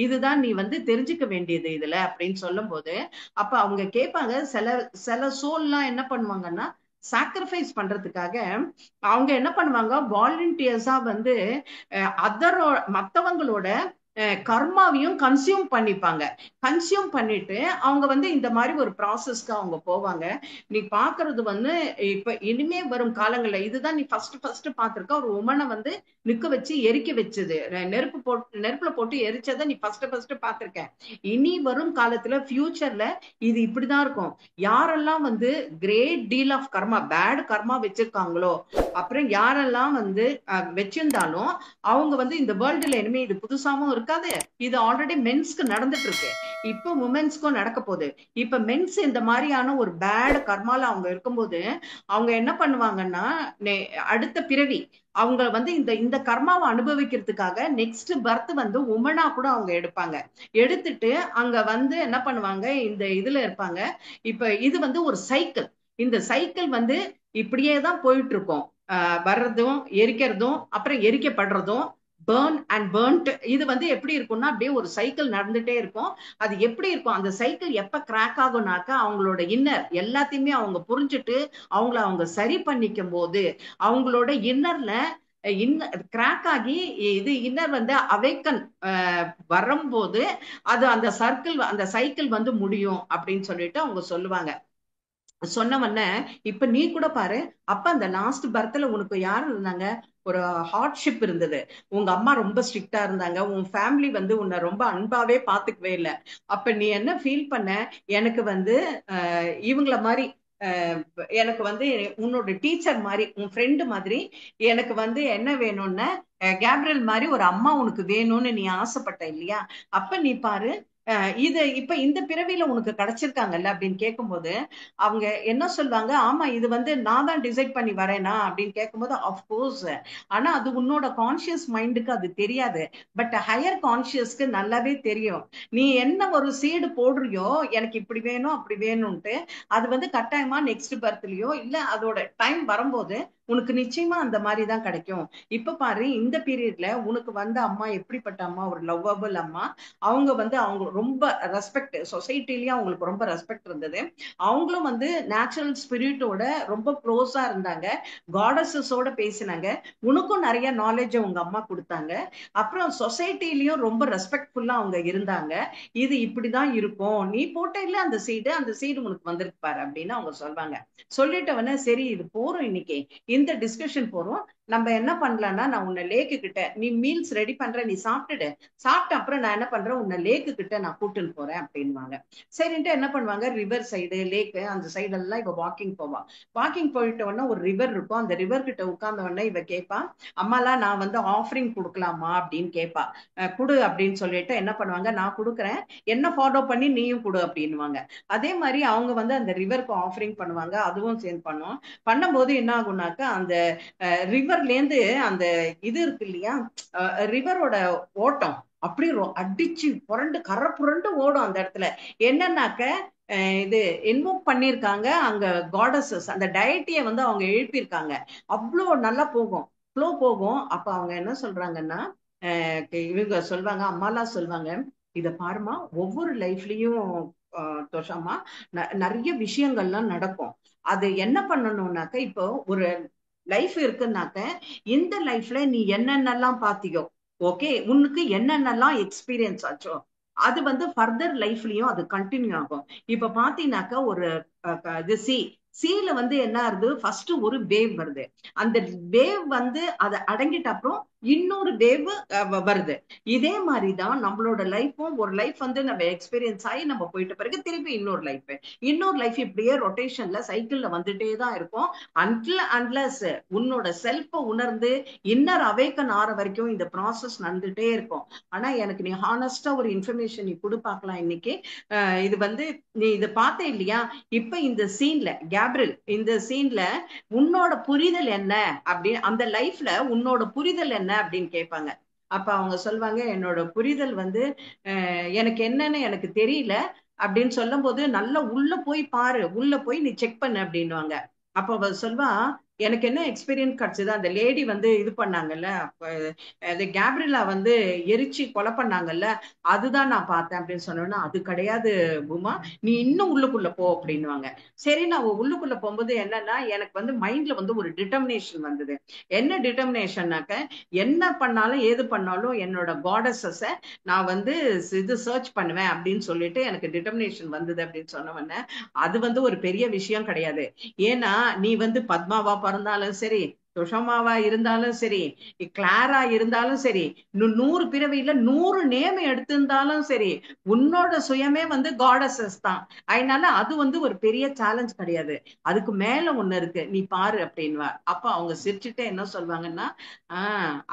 இதுதான் நீ வந்து தெரிஞ்சுக்க வேண்டியது இதுல அப்படின்னு சொல்லும் போது, அப்ப அவங்க கேட்பாங்க, சில சோல்லாம் என்ன பண்ணுவாங்கன்னா, சாக்ரிஃபைஸ் பண்றதுக்காக அவங்க என்ன பண்ணுவாங்க, வாலண்டியர்ஸா வந்து மத்தவங்களோட கர்மாவையும் கன்சியூம் பண்ணிப்பாங்க. கன்சியூம் பண்ணிட்டு அவங்க வந்து இந்த மாதிரி ஒரு ப்ராசஸ்க்கு அவங்க போவாங்க. நீ பாக்குறது வந்து இப்ப இனிமே வரும் காலங்கள்ல இதுதான் நீ ஃபர்ஸ்ட் பாத்திருக்க, ஒரு உமனை வந்து நிக்க வச்சு எரிக்க வச்சது, நெருப்புல போட்டு எரிச்சதை நீ ஃபர்ஸ்ட் பாத்திருக்க. இனி வரும் காலத்துல ஃபியூச்சர்ல இது இப்படிதான் இருக்கும். யாரெல்லாம் வந்து great deal of karma, bad karma வச்சிருக்காங்களோ, அப்புறம் யாரெல்லாம் வந்து வச்சிருந்தாலும் அவங்க வந்து இந்த வேர்ல்டுல இனிமே இது புதுசாவும் இருக்காது. இது ஆல்ரெடி மென்ஸ்க்கு நடந்துட்டு இருக்கு, இப்ப உமன்ஸ்க்கும் நடக்க போகுது. இப்ப மென்ஸ் இந்த மாதிரியான ஒரு பேட் கர்மால அவங்க இருக்கும்போது அவங்க என்ன பண்ணுவாங்கன்னா, அடுத்த பிறவி அவங்க வந்து இந்த கர்மாவை அனுபவிக்கிறதுக்காக நெக்ஸ்ட் பர்த் வந்து உமனா கூட அவங்க எடுப்பாங்க. எடுத்துட்டு அங்க வந்து என்ன பண்ணுவாங்க, இந்த இதுல இருப்பாங்க. இப்ப இது வந்து ஒரு சைக்கிள். இந்த சைக்கிள் வந்து இப்படியே தான் போயிட்டு இருக்கும். வர்றதும் எரிக்கிறதும் அப்புறம் எரிக்கப்படுறதும் பேர்ன் அண்ட் பேர்ன்ட். இது வந்து எப்படி இருக்கும்னா அப்படியே ஒரு சைக்கிள் நடந்துட்டே இருக்கும். அது எப்படி இருக்கும், அந்த சைக்கிள் எப்ப கிராக் ஆகும்னாக்கா அவங்களோட இன்னர் எல்லாத்தையுமே அவங்க புரிஞ்சுட்டு அவங்க சரி பண்ணிக்கும் போது அவங்களோட இன்னர்ல கிராக் ஆகி இது இன்னர் வந்து அவேக்கன் வரும்போது அது அந்த சைக்கிள் வந்து முடியும் அப்படின்னு சொல்லிட்டு அவங்க சொல்லுவாங்க. சொன்னவன இப்ப நீ கூட பாரு, அப்ப அந்த லாஸ்ட் பர்த்ல உனக்கு யாரு இருந்தாங்க, ஒரு ஹார்ட்ஷிப் இருந்தது. உங்க அம்மா ரொம்ப ஸ்ட்ரிக்டா இருந்தாங்க, உன் ஃபேமிலி வந்து உன்னை ரொம்ப அன்பாவே பாத்துக்கவே இல்லை. அப்ப நீ என்ன ஃபீல் பண்ண, எனக்கு வந்து இவங்கள மாதிரி எனக்கு வந்து உன்னோட டீச்சர் மாதிரி, உன் ஃப்ரெண்டு மாதிரி எனக்கு வந்து என்ன வேணும்னு கேப்ரியல் மாதிரி ஒரு அம்மா உனக்கு வேணும்னு நீ ஆசைப்பட்ட இல்லையா? அப்ப நீ பாரு, இது இப்ப இந்த பிறவியில உனக்கு கிடைச்சிருக்காங்கல்ல அப்படின்னு கேட்கும்போது அவங்க என்ன சொல்லுவாங்க, ஆமா இது வந்து நான் தான் டிசைட் பண்ணி வரேனா அப்படின்னு கேட்கும்போது அஃப்கோர்ஸ். ஆனா அது உன்னோட கான்சியஸ் மைண்டுக்கு அது தெரியாது. பட் ஹையர் கான்சியஸ்க்கு நல்லாவே தெரியும். நீ என்ன ஒரு சீடு போடுறியோ, எனக்கு இப்படி வேணும் அப்படி வேணும்ட்டு, அது வந்து கட்டாயமா நெக்ஸ்ட் பர்த்லயோ இல்ல அதோட டைம் வரும்போது உனக்கு நிச்சயமா அந்த மாதிரி தான் கிடைக்கும். இப்ப பாரு, இந்த பீரியட்ல உனக்கு வந்த அம்மா எப்படிப்பட்ட அம்மா, ஒரு லவ்வபிள் அம்மா. அவங்க வந்து அவங்க ரொம்ப ரெஸ்பெக்ட், சொசைட்டிலயும் அவங்களுக்கு ரொம்ப ரெஸ்பெக்ட் இருந்தது. அவங்களும் வந்து நேச்சுரல் ஸ்பிரிட்டோட ரொம்ப க்ளோஸா இருந்தாங்க, காடஸஸோட பேசினாங்க. உனக்கும் நிறைய நாலேஜ் உங்க அம்மா கொடுத்தாங்க. அப்புறம் சொசைட்டிலயும் ரொம்ப ரெஸ்பெக்ட்ஃபுல்லா அவங்க இருந்தாங்க. இது இப்படிதான் இருக்கும், நீ போட்ட இல்ல அந்த சீடு உனக்கு வந்திருக்கு பாரு அப்படின்னு அவங்க சொல்வாங்க. சொல்லிட்டவன சரி இது போறோம், இன்னைக்கு இந்த டிஸ்கஷன் போறோம், நம்ம என்ன பண்ணலாம்னா நான் உன்னை லேக்கு கிட்ட, நீ மீல்ஸ் ரெடி பண்ற, நீ சாப்பிட்டுடு, சாப்பிட்ட அப்புறம் நான் என்ன பண்றேன் உன்னை லேக்கு கிட்ட நான் கூட்டின்னு போறேன் அப்படின்வாங்க. சரின்ட்டு என்ன பண்ணுவாங்க, ரிவர் சைடு லேக்கு அந்த சைடு எல்லாம் இவ வாக்கிங் போவா. வாக்கிங் போயிட்ட உடனே ஒரு ரிவர் இருக்கும், அந்த ரிவர் கிட்ட உட்கார்ந்த உடனே இவ கேட்பா, அம்மாலாம் நான் வந்து ஆஃபரிங் கொடுக்கலாமா அப்படின்னு கேட்பா. குடு அப்படின்னு சொல்லிட்டு என்ன பண்ணுவாங்க, நான் கொடுக்குறேன், என்ன ஃபாலோ பண்ணி நீயும் கொடு அப்படின்னுவாங்க. அதே மாதிரி அவங்க வந்து அந்த ரிவருக்கு ஆஃபரிங் பண்ணுவாங்க, அதுவும் சேர்ந்து பண்ணுவோம். பண்ணும்போது என்ன ஆகும்னாக்கா அந்த ரிவர்ல இருந்து அந்த இது இருக்கு இல்லையா, ரிவரோட ஓட்டம் அப்படி அடிச்சு புரண்டு கரை புரண்டு ஓடும் அந்த இடத்துல. என்னன்னாக்க இது இன்வோக் பண்ணிருக்காங்க அங்க காடஸஸ், அந்த டயட்டியை வந்து அவங்க எழுப்பியிருக்காங்க. அவ்வளோ நல்லா போகும், ஃப்ளோ போகும். அப்ப அவங்க என்ன சொல்றாங்கன்னா, இவங்க சொல்வாங்க, அம்மாலாம் சொல்வாங்க, இத பாருமா ஒவ்வொரு லைஃப்லயும் தோஷாமா நிறைய விஷயங்கள்லாம் நடக்கும். அது என்ன பண்ணணும்னாக்க, இப்போ ஒரு லைஃப் இருக்குன்னாக்க இந்த லைஃப்ல நீ என்னென்னலாம் பாத்தியோ, ஓகே, உனக்கு என்னென்னலாம் எக்ஸ்பீரியன்ஸ் ஆச்சோ அது வந்து ஃபர்தர் லைஃப்லயும் அது கண்டினியூ ஆகும். இப்ப பாத்தீங்கன்னாக்க ஒரு இது சீல வந்து என்ன ஆகுது, ஃபர்ஸ்ட் ஒரு வேவ் வருது, அந்த வேவ் வந்து அதை அடங்கிட்ட அப்புறம் இன்னொரு வேவ் வருது. இதே மாதிரிதான் நம்மளோட லைஃப்பும், ஒரு லைஃப் வந்து நம்ம எக்ஸ்பீரியன்ஸ் ஆகி நம்ம போயிட்ட பிறகு திருப்பி இன்னொரு லைஃப் இப்படியே ரொட்டேஷன்ல சைக்கிள்ல வந்துட்டே தான் இருக்கும். அன்லஸ் உன்னோட செல்ஃப உணர்ந்து இன்னர் அவேக்கன் ஆற வரைக்கும் இந்த ப்ராசஸ் நடந்துட்டே இருக்கும். ஆனா எனக்கு நீ ஹானஸ்டா ஒரு இன்ஃபர்மேஷன் நீ கொடு பார்க்கலாம் இன்னைக்கு. இது வந்து நீ இதை பார்த்த இல்லையா, இப்ப இந்த சீன்ல கேப்ரியல், இந்த சீன்ல உன்னோட புரிதல் என்ன அப்படின்னு, அந்த லைஃப்ல உன்னோட புரிதல் என்ன அப்படின்னு கேட்பாங்க. அப்ப அவங்க சொல்வாங்க, என்னோட புரிதல் வந்து எனக்கு என்னன்னு எனக்கு தெரியல அப்படின்னு சொல்லும் போது, நல்லா உள்ள போய் பாரு, உள்ள போய் நீ செக் பண்ணு அப்படின்னுவாங்க. அப்ப அவ சொல்வா, எனக்கு என்ன எக்ஸ்பீரியன்ஸ் கிடைச்சது, அந்த லேடி வந்து இது பண்ணாங்கல்ல, அது கேப்ரியலா வந்து எரிச்சு கொலை பண்ணாங்கல்ல, அதுதான் நான் பார்த்தேன் அப்படின்னு சொன்னோன்னா, அது கிடையாது பூமா, நீ இன்னும் உள்ளுக்குள்ள போ அப்படின்னுவாங்க. சரி, நான் உள்ளுக்குள்ள போகும்போது என்னன்னா, எனக்கு வந்து மைண்ட்ல வந்து ஒரு டிட்டர்மினேஷன் வந்தது. என்ன டிட்டர்மினேஷன்னாக்க, என்ன பண்ணாலும் ஏது பண்ணாலும் என்னோட காடஸஸ நான் வந்து இது சர்ச் பண்ணுவேன் அப்படின்னு சொல்லிட்டு எனக்கு டிட்டர்மினேஷன் வந்தது அப்படின்னு சொன்னவன, அது வந்து ஒரு பெரிய விஷயம் கிடையாது. ஏன்னா நீ வந்து பத்மாவா பிறந்தாலும் சரி, சுஷமாவா இருந்தாலும் சரி, கிளாரா இருந்தாலும் சரி, 100 பிறவியில 100 நேம் எடுத்திருந்தாலும் சரி, உன்னோட சுயமே வந்து காடஸஸ் தான். அதனால அது வந்து ஒரு பெரிய சேலஞ்ச் கிடையாது, அதுக்கு மேல ஒண்ணு இருக்கு, நீ பாரு அப்படின்வா. அப்ப அவங்க சிரிச்சுட்டு என்ன சொல்வாங்கன்னா,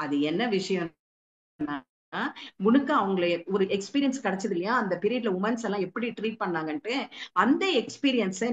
அது என்ன விஷயம், உனக்கு அவங்களை ஒரு எக்ஸ்பீரியன்ஸ் கிடைச்சது இல்லையா, அந்த பீரியட்ல உமன்ஸ் எல்லாம் எப்படி ட்ரீட் பண்ணாங்கன்ட்டு, அந்த எக்ஸ்பீரியன்ஸை